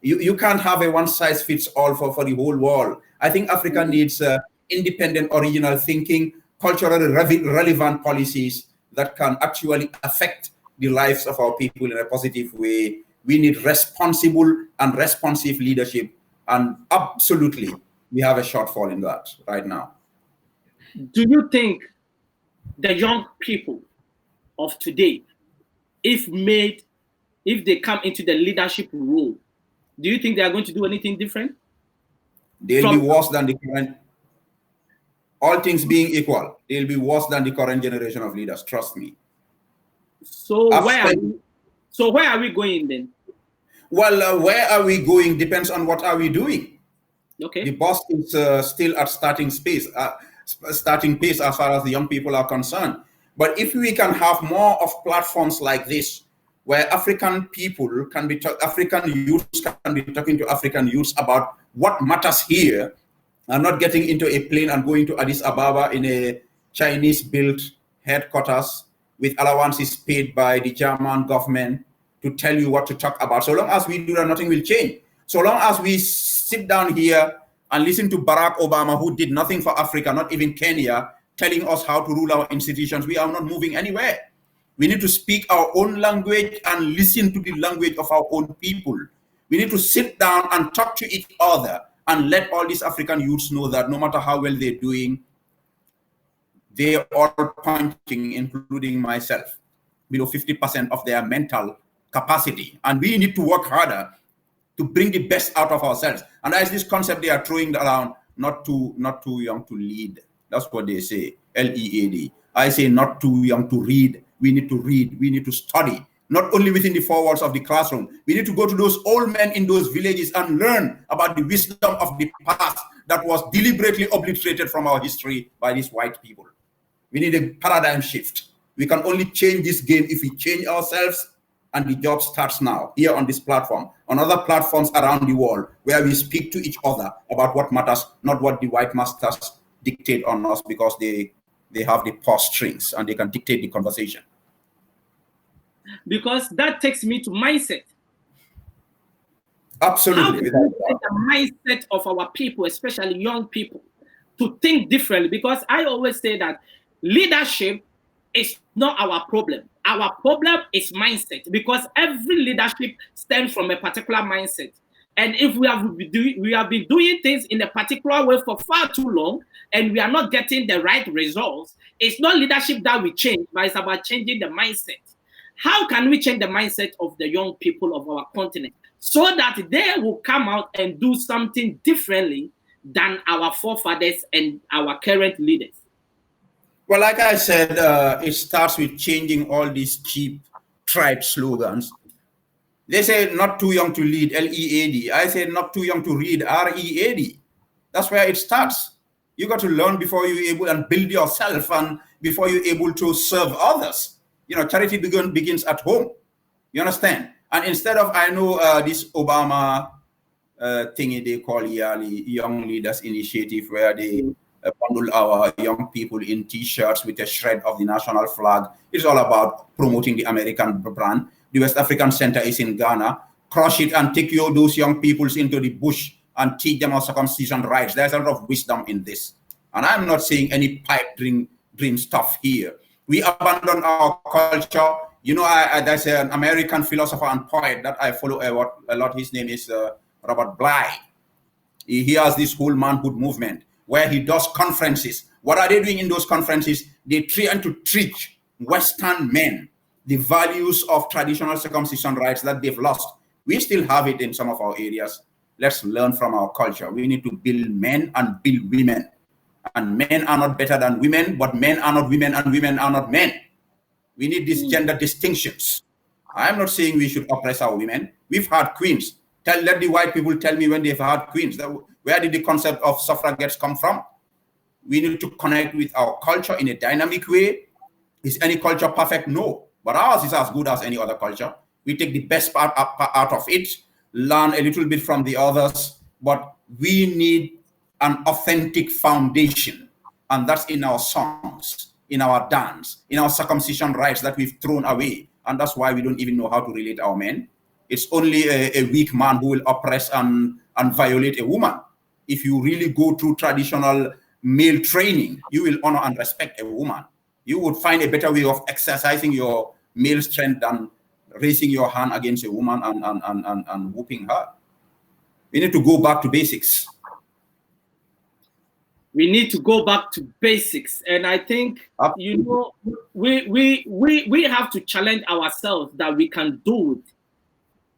You can't have a one-size-fits-all for the whole world. I think Africa needs independent, original thinking, culturally relevant policies that can actually affect the lives of our people in a positive way. We need responsible and responsive leadership, and absolutely, we have a shortfall in that right now. Do you think the young people of today, if they come into the leadership role, do you think they are going to do anything different? They'll be worse than the current, all things being equal, they'll be worse than the current generation of leaders, trust me. So where are we going then? Well, where are we going depends on what are we doing. Okay. The bus is still at starting pace as far as the young people are concerned. But if we can have more of platforms like this, where African people can be, African youths can be talking to African youths about what matters here, and not getting into a plane and going to Addis Ababa in a Chinese-built headquarters with allowances paid by the German government to tell you what to talk about. So long as we do that, nothing will change. So long as we sit down here and listen to Barack Obama, who did nothing for Africa, not even Kenya, telling us how to rule our institutions, we are not moving anywhere. We need to speak our own language and listen to the language of our own people. We need to sit down and talk to each other and let all these African youths know that no matter how well they're doing, they are all punching, including myself, below 50% of their mental capacity. And we need to work harder to bring the best out of ourselves. And that's this concept they are throwing around, not too young to lead. That's what they say, LEAD. I say not too young to read. We need to read, we need to study, not only within the four walls of the classroom. We need to go to those old men in those villages and learn about the wisdom of the past that was deliberately obliterated from our history by these white people. We need a paradigm shift. We can only change this game if we change ourselves, and the job starts now, here on this platform, on other platforms around the world, where we speak to each other about what matters, not what the white masters dictate on us because they have the purse strings and they can dictate the conversation. Because that takes me to mindset. Absolutely. How can we get the mindset of our people, especially young people, to think differently? Because I always say that leadership is not our problem. Our problem is mindset, because every leadership stems from a particular mindset. And if we have been doing things in a particular way for far too long, and we are not getting the right results, it's not leadership that we change, but it's about changing the mindset. How can we change the mindset of the young people of our continent so that they will come out and do something differently than our forefathers and our current leaders? Well, like I said, it starts with changing all these cheap tribe slogans. They say not too young to lead, L-E-A-D. I say not too young to read, R-E-A-D. That's where it starts. You got to learn before you're able and build yourself, and before you're able to serve others. You know, charity begins at home. You understand? And instead of, I know this Obama thingy they call yearly Young Leaders Initiative, where they bundle our young people in T-shirts with a shred of the national flag. It's all about promoting the American brand. The West African Center is in Ghana. Crush it and take those young peoples into the bush and teach them our circumcision rights. There's a lot of wisdom in this. And I'm not saying any pipe dream stuff here. We abandon our culture. You know, there's an American philosopher and poet that I follow a lot. His name is Robert Bly. He has this whole manhood movement where he does conferences. What are they doing in those conferences? They try to teach Western men the values of traditional circumcision rights that they've lost. We still have it in some of our areas. Let's learn from our culture. We need to build men and build women. And men are not better than women, but men are not women and women are not men. We need these gender distinctions. I'm not saying we should oppress our women. We've had queens. Let the white people tell me when they've had queens. Where did the concept of suffragettes come from? We need to connect with our culture in a dynamic way. Is any culture perfect? No. But ours is as good as any other culture. We take the best part out of it, learn a little bit from the others, but we need an authentic foundation. And that's in our songs, in our dance, in our circumcision rights that we've thrown away. And that's why we don't even know how to relate our men. It's only a weak man who will oppress and violate a woman. If you really go through traditional male training, you will honor and respect a woman. You would find a better way of exercising your male strength than raising your hand against a woman and whooping her. We need to go back to basics. We need to go back to basics. And I think, you know, we have to challenge ourselves that we can do it.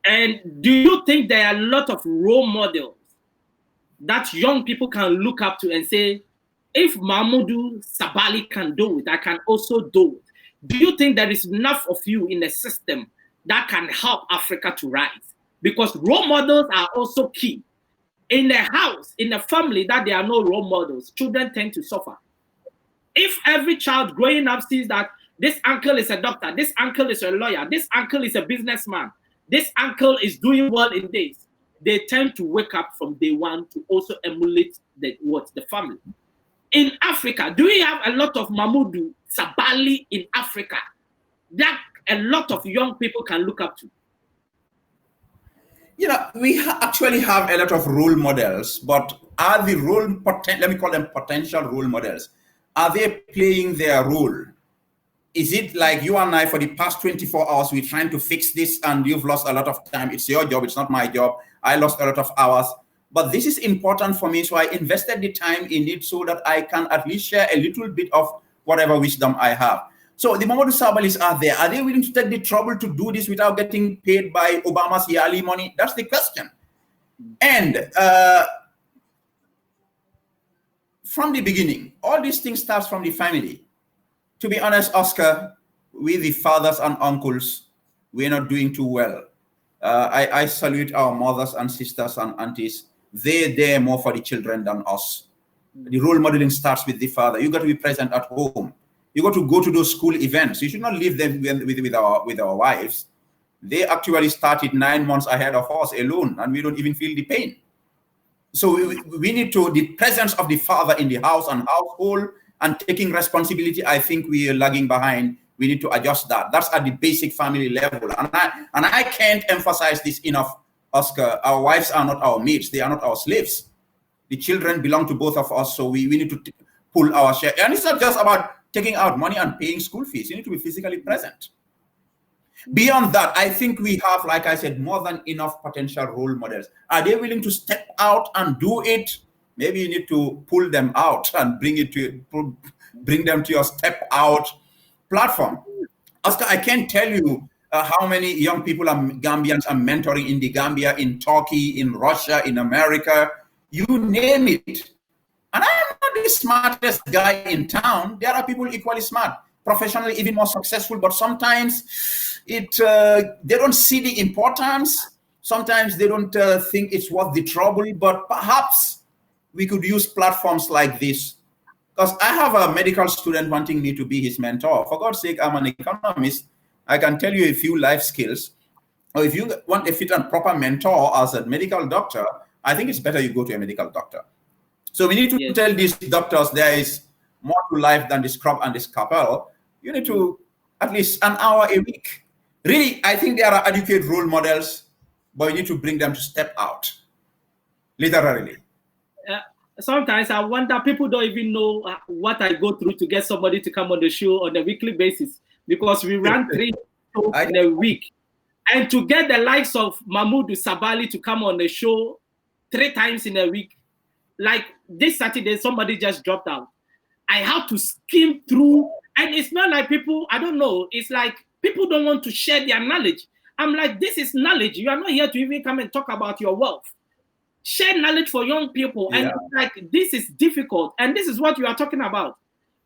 And do you think there are a lot of role models that young people can look up to and say, if Momodou, Sabally can do it, I can also do it? Do you think there is enough of you in the system that can help Africa to rise? Because role models are also key. In the house, in the family, that there are no role models, children tend to suffer. If every child growing up sees that this uncle is a doctor, this uncle is a lawyer, this uncle is a businessman, this uncle is doing well in this, they tend to wake up from day one to also emulate the family. In Africa, do we have a lot of Momodou, Sabally in Africa that a lot of young people can look up to? You know, we actually have a lot of role models, but are the let me call them potential role models, are they playing their role? Is it like you and I, for the past 24 hours, we're trying to fix this and you've lost a lot of time? It's your job, it's not my job. I lost a lot of hours. But this is important for me, so I invested the time in it so that I can at least share a little bit of whatever wisdom I have. So the Momodou Sabalys are there. Are they willing to take the trouble to do this without getting paid by Obama's yearly money? That's the question. And from the beginning, all these things starts from the family. To be honest, Oscar, we the fathers and uncles, we're not doing too well. I salute our mothers and sisters and aunties. They're there more for the children than us. The role modeling starts with the father. You got to be present at home. You got to go to those school events. You should not leave them with our wives. They actually started 9 months ahead of us alone, and we don't even feel the pain. So we need to, the presence of the father in the house and household and taking responsibility, I think we are lagging behind. We need to adjust that. That's at the basic family level. And I can't emphasize this enough, Oscar. Our wives are not our mates. They are not our slaves. The children belong to both of us. So we need to pull our share. And it's not just about taking out money and paying school fees. You need to be physically present. Beyond that, I think we have, like I said, more than enough potential role models. Are they willing to step out and do it? Maybe you need to pull them out and bring them to your step out platform. Oscar, I can't tell you how many young people Gambians are mentoring in the Gambia, in Turkey, in Russia, in America, you name it. And I'm not the smartest guy in town. There are people equally smart, professionally even more successful, but sometimes they don't see the importance. Sometimes they don't think it's worth the trouble, but perhaps we could use platforms like this. Because I have a medical student wanting me to be his mentor. For God's sake, I'm an economist. I can tell you a few life skills. Or if you want a fit and proper mentor as a medical doctor, I think it's better you go to a medical doctor. So we need to tell these doctors there is more to life than the scrub and the scalpel. You need to at least an hour a week. Really, I think there are adequate role models, but you need to bring them to step out, literally. Sometimes I wonder, people don't even know what I go through to get somebody to come on the show on a weekly basis, because we run 3 shows in a week. And to get the likes of Momodou, Sabally to come on the show 3 times in a week, like this Saturday, somebody just dropped out. I have to skim through, and it's not like people, I don't know, it's like people don't want to share their knowledge. I'm like, this is knowledge. You are not here to even come and talk about your wealth. Share knowledge for young people. And like, this is difficult. And this is what you are talking about.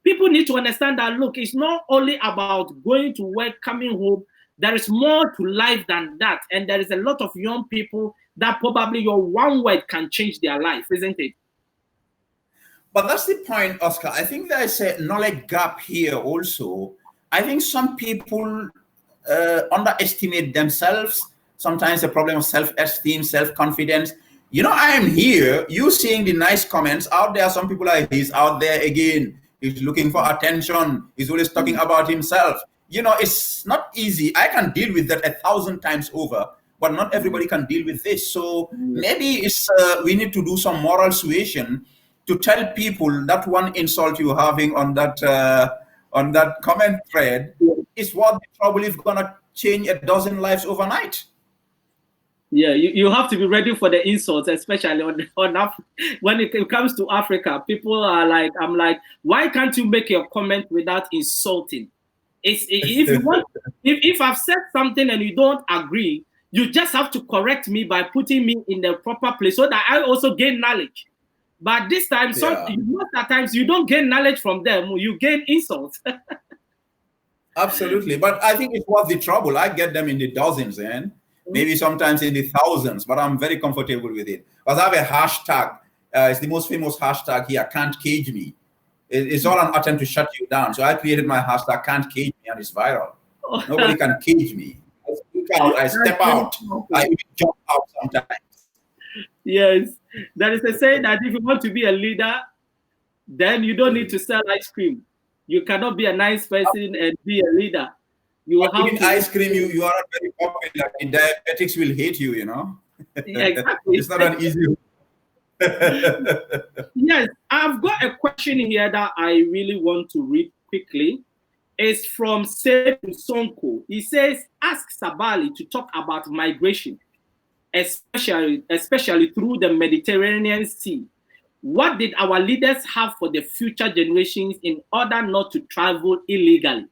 People need to understand that, look, it's not only about going to work, coming home. There is more to life than that. And there is a lot of young people that probably your one word can change their life, isn't it? But that's the point, Oscar. I think there's a knowledge gap here also. I think some people underestimate themselves. Sometimes the problem of self-esteem, self-confidence. You know, I am here, you seeing the nice comments out there. Some people are, he's out there again. He's looking for attention. He's always talking about himself. You know, it's not easy. I can deal with that 1,000 times over, but not everybody can deal with this. So maybe it's we need to do some moral suasion to tell people that one insult you're having on that comment thread is worth the trouble if you're gonna change 12 lives overnight. Yeah, you have to be ready for the insults, especially when it comes to Africa. People are like, I'm like, why can't you make your comment without insulting? If I've said something and you don't agree, you just have to correct me by putting me in the proper place so that I also gain knowledge. But this time, most of the times you don't gain knowledge from them, you gain insults. Absolutely, but I think it's worth the trouble. I get them in the dozens, and maybe sometimes in the thousands, but I'm very comfortable with it. Because I have a hashtag. It's the most famous hashtag here, can't cage me. It's all an attempt to shut you down. So I created my hashtag, can't cage me, and it's viral. Nobody can cage me. I speak out, I step out, I even jump out sometimes. Yes, there is a saying that if you want to be a leader, then you don't need to sell ice cream. You cannot be a nice person and be a leader. You have to ice cream, you are not very popular. In diabetics will hate you, you know. Yeah, exactly. It's not an easy. Yes, I've got a question here that I really want to read quickly. It's from Sedu Sonko. He says, ask Sabally to talk about migration, especially through the Mediterranean Sea. What did our leaders have for the future generations in order not to travel illegally?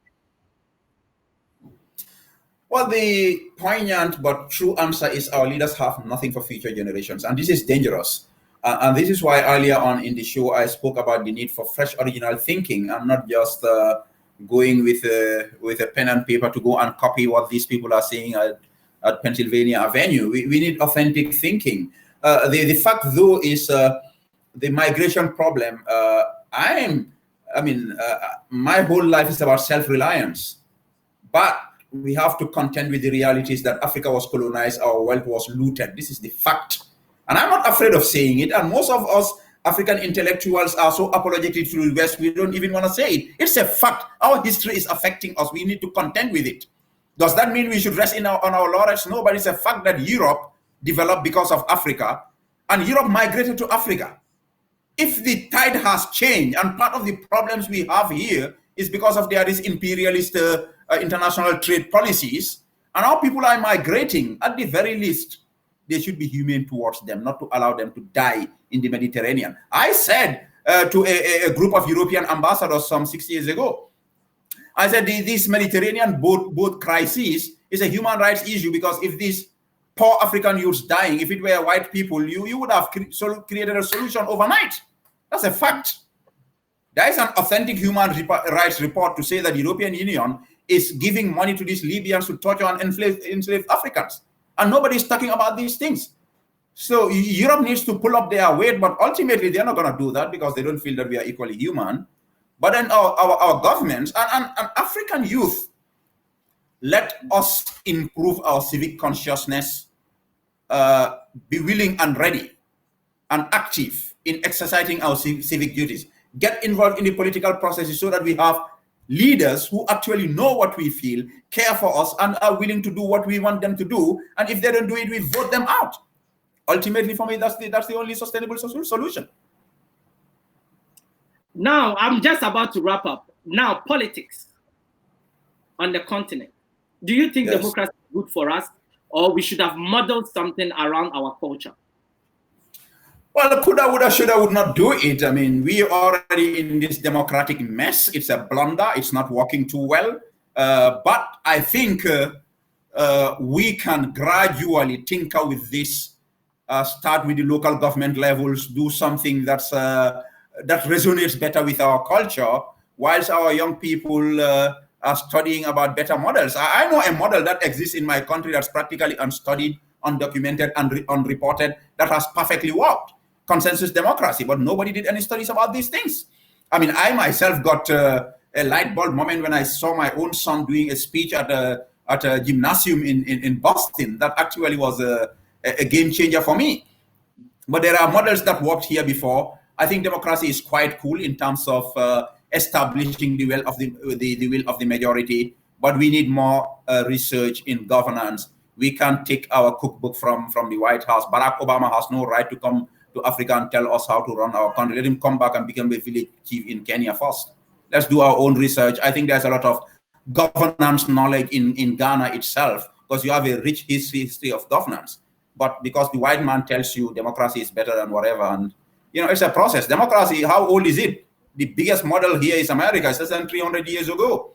Well, the poignant but true answer is our leaders have nothing for future generations, and this is dangerous. And this is why earlier on in the show, I spoke about the need for fresh original thinking and not just going with a pen and paper to go and copy what these people are saying at Pennsylvania Avenue. We need authentic thinking. The fact, though, is the migration problem. My whole life is about self-reliance, but we have to contend with the realities that Africa was colonized, our wealth was looted. This is the fact. And I'm not afraid of saying it. And most of us African intellectuals are so apologetic to the West, we don't even want to say it. It's a fact. Our history is affecting us. We need to contend with it. Does that mean we should rest on our laurels? No, but it's a fact that Europe developed because of Africa, and Europe migrated to Africa. If the tide has changed, and part of the problems we have here is because of there is imperialist international trade policies, and our people are migrating, at the very least, they should be humane towards them, not to allow them to die in the Mediterranean. I said to a group of European ambassadors some 6 years ago, I said this Mediterranean boat crisis is a human rights issue, because if these poor African youths dying, if it were white people, you would have created a solution overnight. That's a fact. There is an authentic human rights report to say that the European Union is giving money to these Libyans to torture and enslave Africans. And nobody's talking about these things. So Europe needs to pull up their weight, but ultimately they're not going to do that because they don't feel that we are equally human. But then our governments and African youth, let us improve our civic consciousness, be willing and ready and active in exercising our civic duties. Get involved in the political processes so that we have leaders who actually know what we feel, care for us, and are willing to do what we want them to do. And if they don't do it, we vote them out. Ultimately, for me, that's the only sustainable solution. Now, I'm just about to wrap up. Now, politics on the continent. Do you think democracy is good for us, or we should have modeled something around our culture? Well, coulda, woulda, shoulda, would not do it. I mean, we are already in this democratic mess. It's a blunder. It's not working too well. But I think we can gradually tinker with this, start with the local government levels, do something that resonates better with our culture, whilst our young people are studying about better models. I know a model that exists in my country that's practically unstudied, undocumented, and unreported, that has perfectly worked. Consensus democracy, but nobody did any studies about these things. I mean, I myself got a light bulb moment when I saw my own son doing a speech at a gymnasium in Boston. That actually was a game changer for me. But there are models that worked here before. I think democracy is quite cool in terms of establishing the will of the majority, but we need more research in governance. We can't take our cookbook from the White House. Barack Obama has no right to come to Africa and tell us how to run our country. Let him come back and become a village chief in Kenya first. Let's do our own research. I think there's a lot of governance knowledge in Ghana itself, because you have a rich history of governance. But because the white man tells you democracy is better than whatever, and it's a process. Democracy, how old is it? The biggest model here is America. It's less than 300 years ago.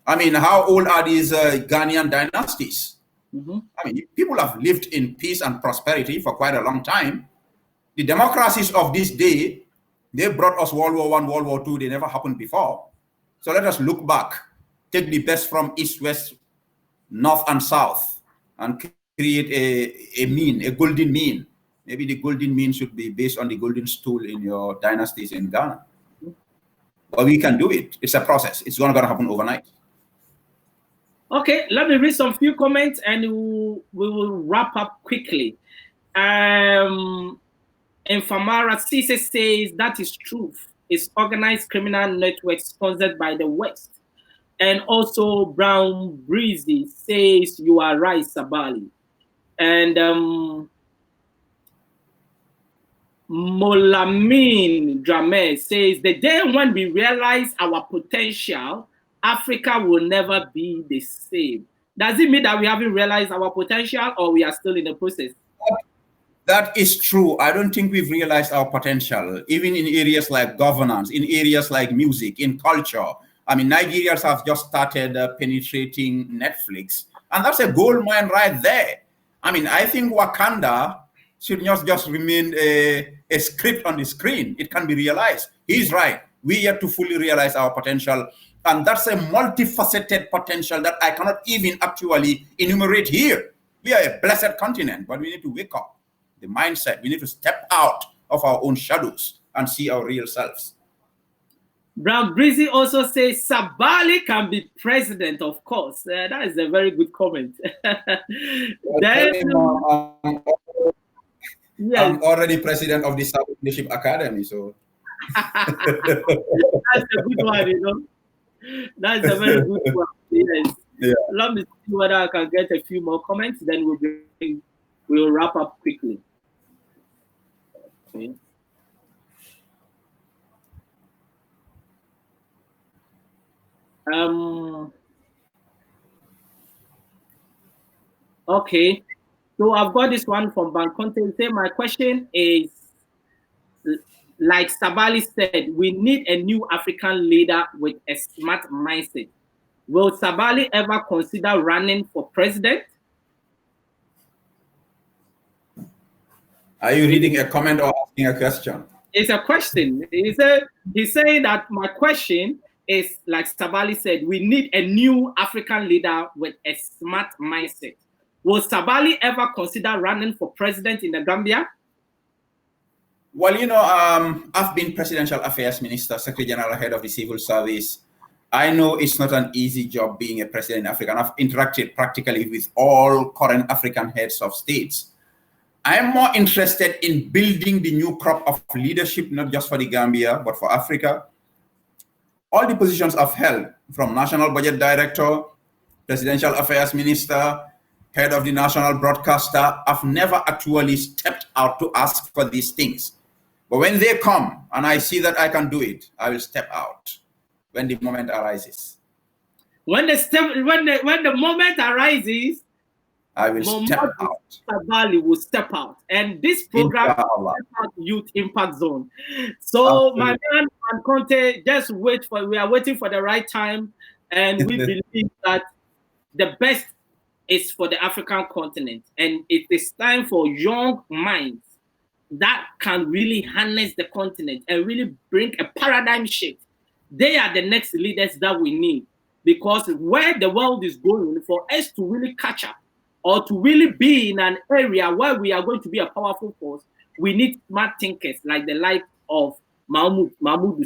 I mean, how old are these Ghanaian dynasties? Mm-hmm. I mean, people have lived in peace and prosperity for quite a long time. The democracies of this day, they brought us World War I, World War II. They never happened before. So let us look back, take the best from East, West, North, and South, and create a golden mean. Maybe the golden mean should be based on the golden stool in your dynasties in Ghana. But we can do it. It's a process. It's not going to happen overnight. Okay, let me read some few comments and we will wrap up quickly. Infamara Cisse says that is truth. It's organized criminal networks sponsored by the West. And also Brown Breezy says you are right, Sabally. And Molamin Drame says the day when we realize our potential, Africa will never be the same. Does it mean that we haven't realized our potential, or we are still in the process? That is true. I don't think we've realized our potential, even in areas like governance, in areas like music, in culture. I mean, Nigerians have just started penetrating Netflix, and that's a gold mine right there. I mean, I think Wakanda should not just remain a script on the screen. It can be realized. He's right. We yet to fully realize our potential. And that's a multifaceted potential that I cannot even actually enumerate here. We are a blessed continent, but we need to wake up the mindset. We need to step out of our own shadows and see our real selves. Brown Breezy also says Sabally can be president, of course. That is a very good comment. Yes. I'm already president of the South Leadership Academy, so That's a good one, you know. That's a very good one. Yes. yeah. Let me see whether I can get a few more comments, then we'll wrap up quickly. Okay. Okay. So I've got this one from Banconte. Say my question is, like Sabally said, we need a new African leader with a smart mindset. Will Sabally ever consider running for president? Are you reading a comment or asking a question? It's a question. He's saying that my question is, like Sabally said, we need a new African leader with a smart mindset. Will Sabally ever consider running for president in the Gambia? Well, you know, I've been Presidential Affairs Minister, Secretary General, Head of the Civil Service. I know it's not an easy job being a president in Africa, and I've interacted practically with all current African heads of states. I am more interested in building the new crop of leadership, not just for the Gambia, but for Africa. All the positions I've held, from National Budget Director, Presidential Affairs Minister, Head of the National Broadcaster, I've never actually stepped out to ask for these things. But when they come and I see that I can do it, I will step out when the moment arises. When the moment arises, I will step out. Sabally will step out, and this program is Youth Impact Zone. So Absolutely. my man and Conte, just wait for. We are waiting for the right time, and we believe that the best is for the African continent, and it is time for young minds that can really harness the continent and really bring a paradigm shift. They are the next leaders that we need, because where the world is going, for us to really catch up, or to really be in an area where we are going to be a powerful force, we need smart thinkers like the like of Momodou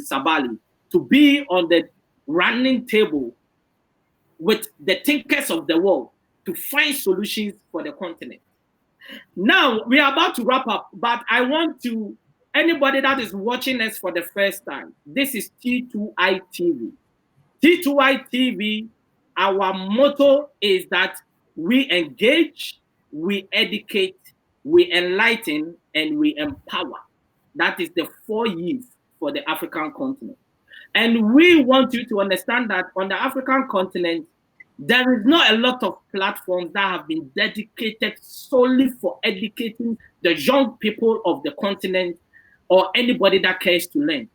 Sabally to be on the running table with the thinkers of the world to find solutions for the continent. Now, we are about to wrap up, but I want to, anybody that is watching us for the first time, this is T2i TV. T2i TV, our motto is that we engage, we educate, we enlighten, and we empower. That is the 4 E's for the African continent. And we want you to understand that on the African continent, there is not a lot of platforms that have been dedicated solely for educating the young people of the continent or anybody that cares to learn.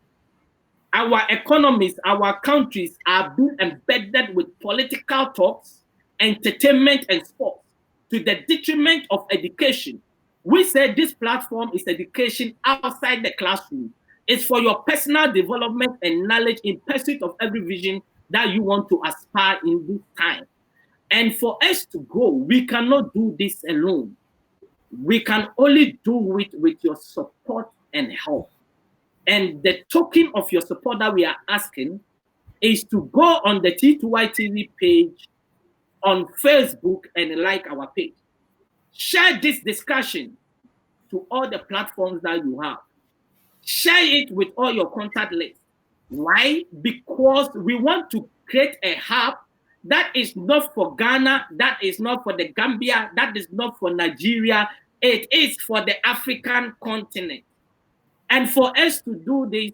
Our economies, our countries are being embedded with political talks, entertainment, and sports to the detriment of education. We say this platform is education outside the classroom. It's for your personal development and knowledge in pursuit of every vision that you want to aspire in this time. And for us to grow, we cannot do this alone. We can only do it with your support and help. And the token of your support that we are asking is to go on the T2i TV page on Facebook and like our page. Share this discussion to all the platforms that you have. Share it with all your contact lists. Why? Because we want to create a hub that is not for Ghana, that is not for the Gambia, that is not for Nigeria. It is for the African continent. And for us to do this,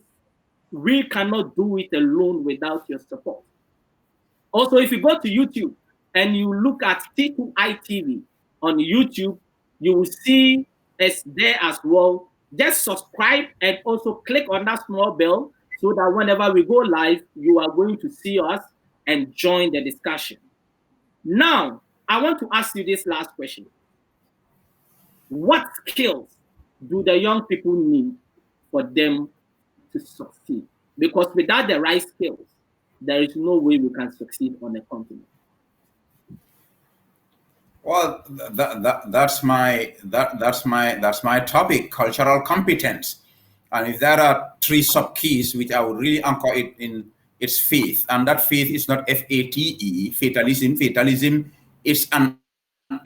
we cannot do it alone without your support. Also, if you go to YouTube and you look at T2i TV on YouTube, you will see us there as well. Just subscribe and also click on that small bell so that whenever we go live, you are going to see us and join the discussion. Now, I want to ask you this last question. What skills do the young people need for them to succeed? Because without the right skills, there is no way we can succeed on a continent. Well, that's my topic, cultural competence. And if there are 3 sub-keys which I would really anchor it in, its faith. And that faith is not F-A-T-E, fatalism. Fatalism is an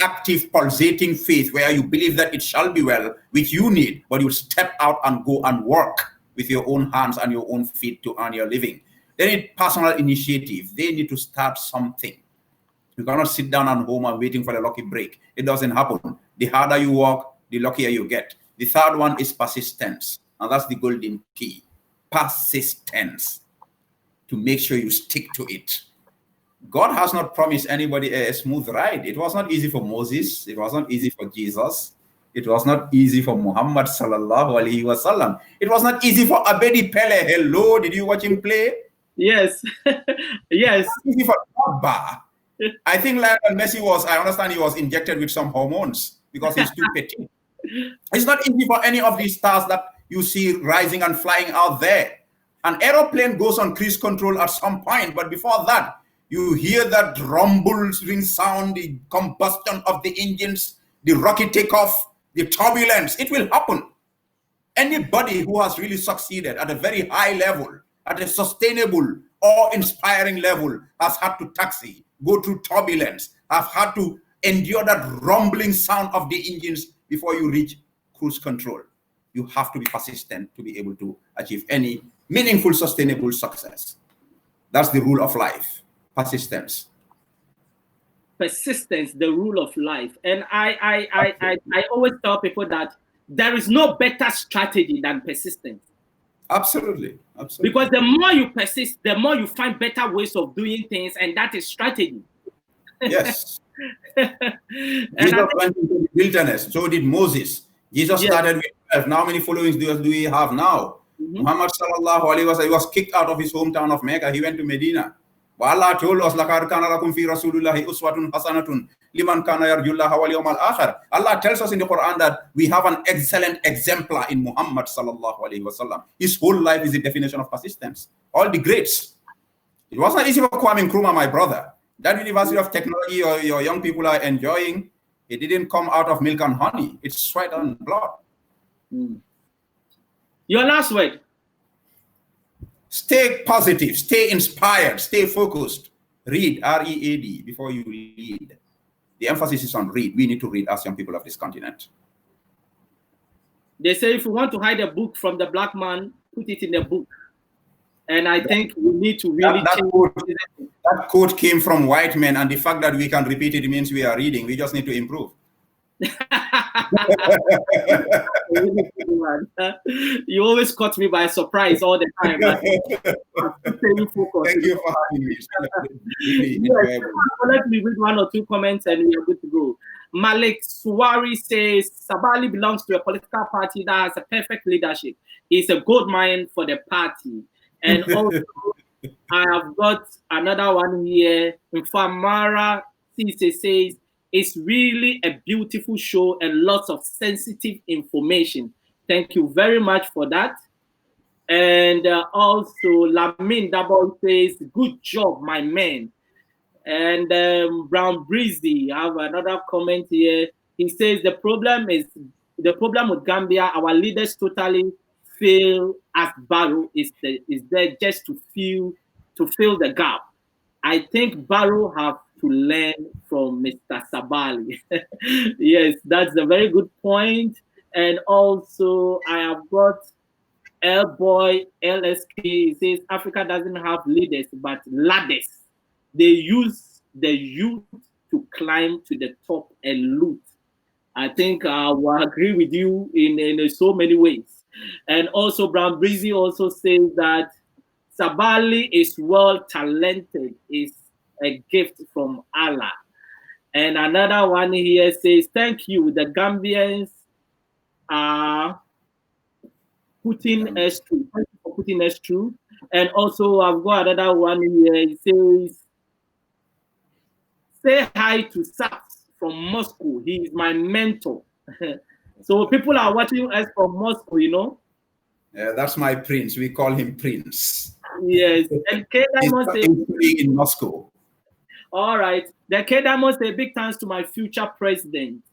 active, pulsating faith where you believe that it shall be well, which you need, but you step out and go and work with your own hands and your own feet to earn your living. They need personal initiative. They need to start something. You cannot sit down at home and waiting for the lucky break. It doesn't happen. The harder you work, the luckier you get. The third one is persistence. And that's the golden key. Persistence. To make sure you stick to it. God has not promised anybody a smooth ride. It was not easy for Moses. It was not easy for Jesus. It was not easy for Muhammad sallallahu alaihi wasallam. It was not easy for Abedi Pele. Hello, did you watch him play? Yes. Yes. Easy for Abba. I think Lionel Messi was, I understand he was injected with some hormones because he's too petite. It's not easy for any of these stars that you see rising and flying out there. An aeroplane goes on cruise control at some point, but before that, you hear that rumbling sound, the combustion of the engines, the rocket takeoff, the turbulence. It will happen. Anybody who has really succeeded at a very high level, at a sustainable or inspiring level, has had to taxi, go through turbulence, have had to endure that rumbling sound of the engines before you reach cruise control. You have to be persistent to be able to achieve any meaningful, sustainable success. That's the rule of life. Persistence. Persistence, the rule of life. And I always tell people that there is no better strategy than persistence. Absolutely. Absolutely. Because the more you persist, the more you find better ways of doing things, and that is strategy. Yes. Jesus went into the wilderness, so did Moses. Jesus started with 12. How many followings do we have now? Muhammad sallallahu alaihi wasallam, he was kicked out of his hometown of Mecca. He went to Medina. But Allah told us, لَقَدْ كَانَ لَكُمْ فِي رَسُولِ اللَّهِ أُسْوَةٌ حَسَنَةٌ لِمَنْ كَانَ يَرْجُو اللَّهَ وَالْيَوْمَ الْآخِرَ. Allah tells us in the Quran that we have an excellent exemplar in Muhammad sallallahu alaihi wasallam. His whole life is the definition of persistence. All the greats. It was not easy for Kwame Nkrumah, my brother. That University of Technology your young people are enjoying, it didn't come out of milk and honey. It's sweat and blood. Your last word. Stay positive, stay inspired, stay focused. Read, R-E-A-D, before you lead. The emphasis is on read. We need to read as young people of this continent. They say if you want to hide a book from the black man, put it in a book. And I think we need to really that quote came from white men, and the fact that we can repeat it means we are reading. We just need to improve. You always caught me by surprise all the time. Thank you for having me. Yes, let me read one or two comments and we are good to go. Malik Suwari says Sabally belongs to a political party that has a perfect leadership. He's a gold mine for the party. And also, I have got another one here. Famara Cisse says, it's really a beautiful show and lots of sensitive information. Thank you very much for that. And also, Lamin Double says, good job, my man. And Brown Breezy, I have another comment here. He says, the problem with Gambia, our leaders totally fail as Barrow is there just to fill the gap. I think Barrow have to learn from Mr. Sabally. Yes, that's a very good point. And also, I have got L-Boy LSK. He says Africa doesn't have leaders but ladders. They use the youth to climb to the top and loot. I think I will agree with you in so many ways. And also, Brown Breezy also says that Sabally is well talented, is a gift from Allah. And another one here says, thank you. The Gambians are putting us through. Thank you for putting us through. And also, I've got another one here. It says, say hi to Sax from Moscow. He is my mentor. So people are watching us from Moscow, you know. Yeah, that's my prince. We call him Prince. Yes. And K Diamond says, in Moscow. All right. The K Diamond say big thanks to my future president.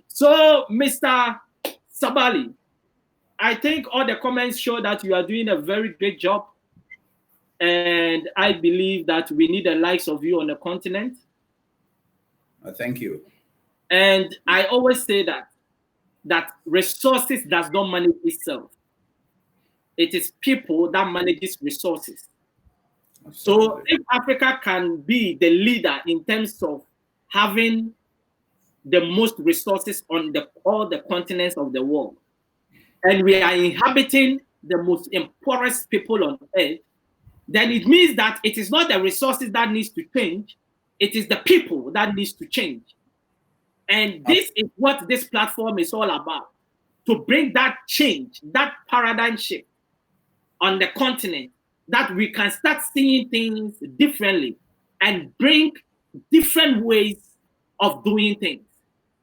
So, Mr. Sabally, I think all the comments show that you are doing a very great job. And I believe that we need the likes of you on the continent. Thank you. And I always say that resources does not manage itself. It is people that manages resources. So if Africa can be the leader in terms of having the most resources on all the continents of the world, and we are inhabiting the most poorest people on earth, then it means that it is not the resources that needs to change, it is the people that needs to change. And this is what this platform is all about, to bring that change, that paradigm shift on the continent, that we can start seeing things differently and bring different ways of doing things.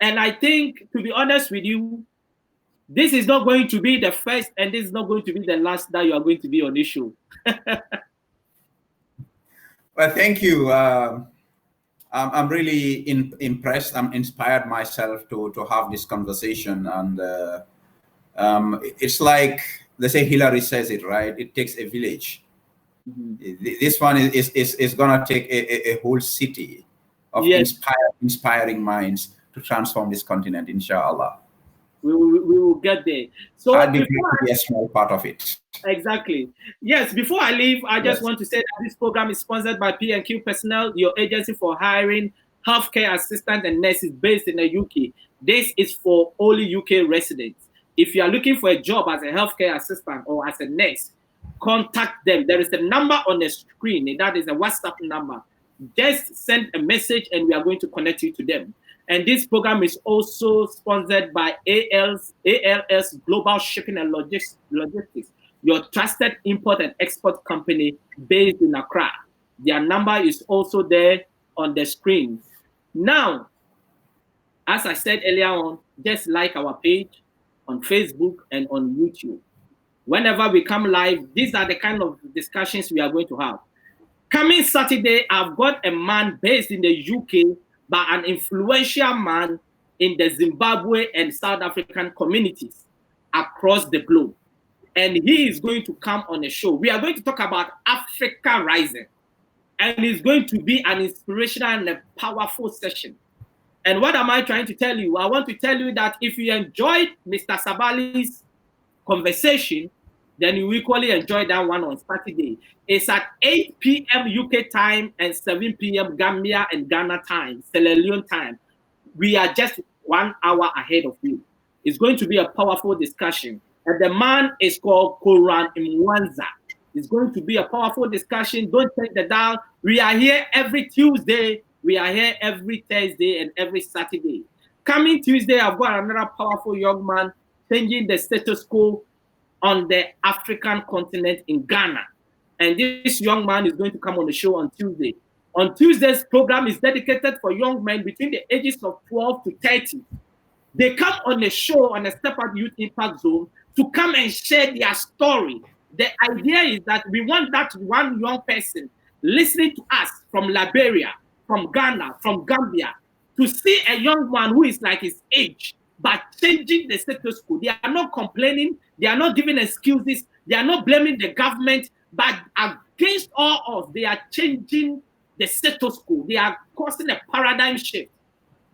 And I think, to be honest with you, this is not going to be the first and this is not going to be the last that you are going to be on this show. Well, thank you. I'm really impressed. I'm inspired myself to have this conversation. And it's like, they say, Hillary says it, right? It takes a village. Mm-hmm. This one is going to take a whole city of inspiring minds to transform this continent, inshallah. We will get there. So I'd be glad to be a small part of it. Exactly. Yes, before I leave, I just want to say that this program is sponsored by P&Q Personnel, your agency for hiring healthcare assistants and nurses based in the UK. This is for only UK residents. If you are looking for a job as a healthcare assistant or as a nurse, contact them. There is a number on the screen. That is a WhatsApp number. Just send a message and we are going to connect you to them. And this program is also sponsored by ALS Global Shipping and Logistics, your trusted import and export company based in Accra. Their number is also there on the screen. Now, as I said earlier on, just like our page on Facebook and on YouTube. Whenever we come live, these are the kind of discussions we are going to have. Coming Saturday, I've got a man based in the UK, but an influential man in the Zimbabwe and South African communities across the globe. And he is going to come on a show. We are going to talk about Africa Rising. And it's going to be an inspirational and a powerful session. And what am I trying to tell you? I want to tell you that if you enjoyed Mr. Sabally's conversation, then you equally enjoy that one on Saturday. It's at 8 p.m. UK time and 7 p.m. Gambia and Ghana time, Sierra Leone time. We are just 1 hour ahead of you. It's going to be a powerful discussion. And the man is called Koran Mwanza. It's going to be a powerful discussion. Don't take the dial. We are here every Tuesday. We are here every Thursday and every Saturday. Coming Tuesday, I've got another powerful young man changing the status quo on the African continent in Ghana. And this young man is going to come on the show on Tuesday. On Tuesday's program is dedicated for young men between the ages of 12 to 30. They come on the show on the STEPOUT Youth Impact Zone to come and share their story. The idea is that we want that one young person listening to us from Liberia, from Ghana, from Gambia, to see a young man who is like his age, but changing the status quo. They are not complaining. They are not giving excuses. They are not blaming the government, but against all odds, they are changing the status quo. They are causing a paradigm shift.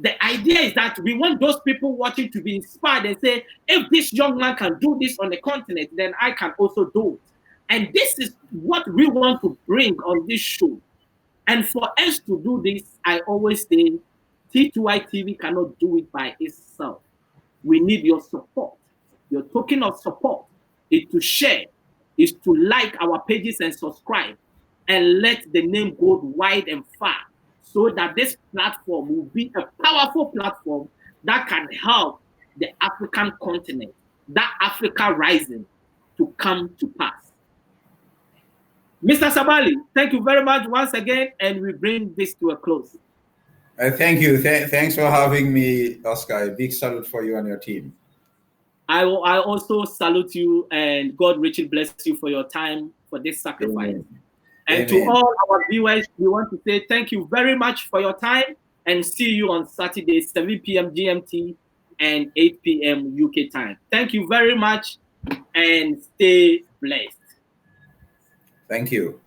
The idea is that we want those people watching to be inspired and say, if this young man can do this on the continent, then I can also do it. And this is what we want to bring on this show. And for us to do this, I always say, T2i TV cannot do it by itself. We need your support. Your token of support is to share, is to like our pages and subscribe, and let the name go wide and far, so that this platform will be a powerful platform that can help the African continent, that Africa rising, to come to pass. Mr. Sabally, thank you very much once again, and we bring this to a close. Thank you. Thanks for having me, Oscar. A big salute for you and your team. I also salute you, and God richly bless you for your time, for this sacrifice. Amen. And to all our viewers, we want to say thank you very much for your time, and see you on Saturday, 7 p.m. GMT and 8 p.m. UK time. Thank you very much, and stay blessed. Thank you.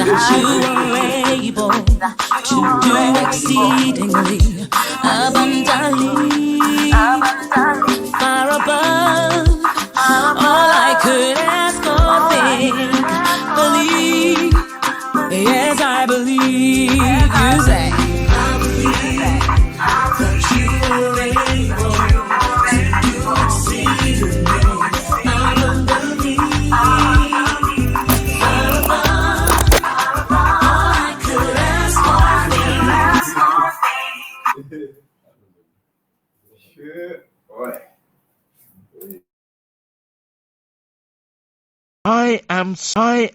that you are able to do exceedingly abundantly, far above all I could ask or think. Believe, yes, I believe. You say, I believe that you are able to do exceedingly abundantly, far above all I could ask or think. Sure. Boy. I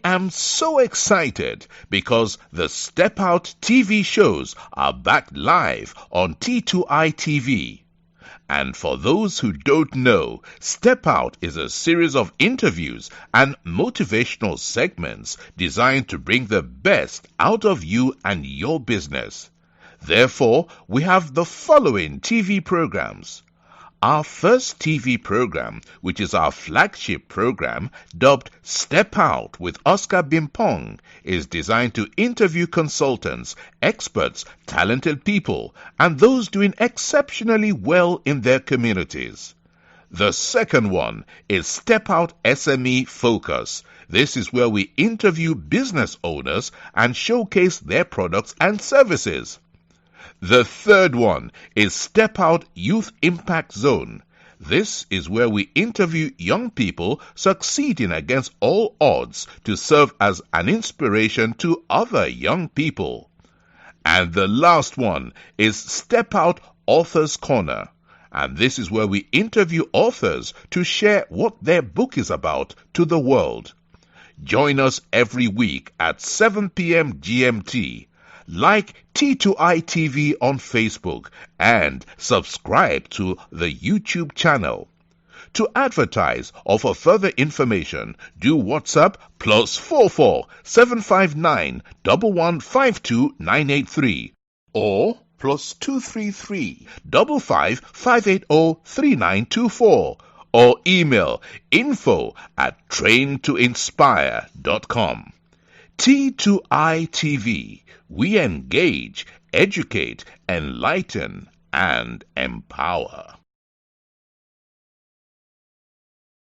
am so excited because the Step Out TV shows are back live on T2i TV. And for those who don't know, Step Out is a series of interviews and motivational segments designed to bring the best out of you and your business. Therefore, we have the following TV programs. Our first TV program, which is our flagship program, dubbed Step Out with Oscar Bimpong, is designed to interview consultants, experts, talented people, and those doing exceptionally well in their communities. The second one is Step Out SME Focus. This is where we interview business owners and showcase their products and services. The third one is Step Out Youth Impact Zone. This is where we interview young people succeeding against all odds to serve as an inspiration to other young people. And the last one is Step Out Authors Corner. And this is where we interview authors to share what their book is about to the world. Join us every week at 7 p.m. GMT. Like T2i TV on Facebook and subscribe to the YouTube channel. To advertise or for further information, do WhatsApp +44 759 1152 983 or +233 55 580 3924 or email info@traintoinspire.com. T2i TV. We engage, educate, enlighten, and empower.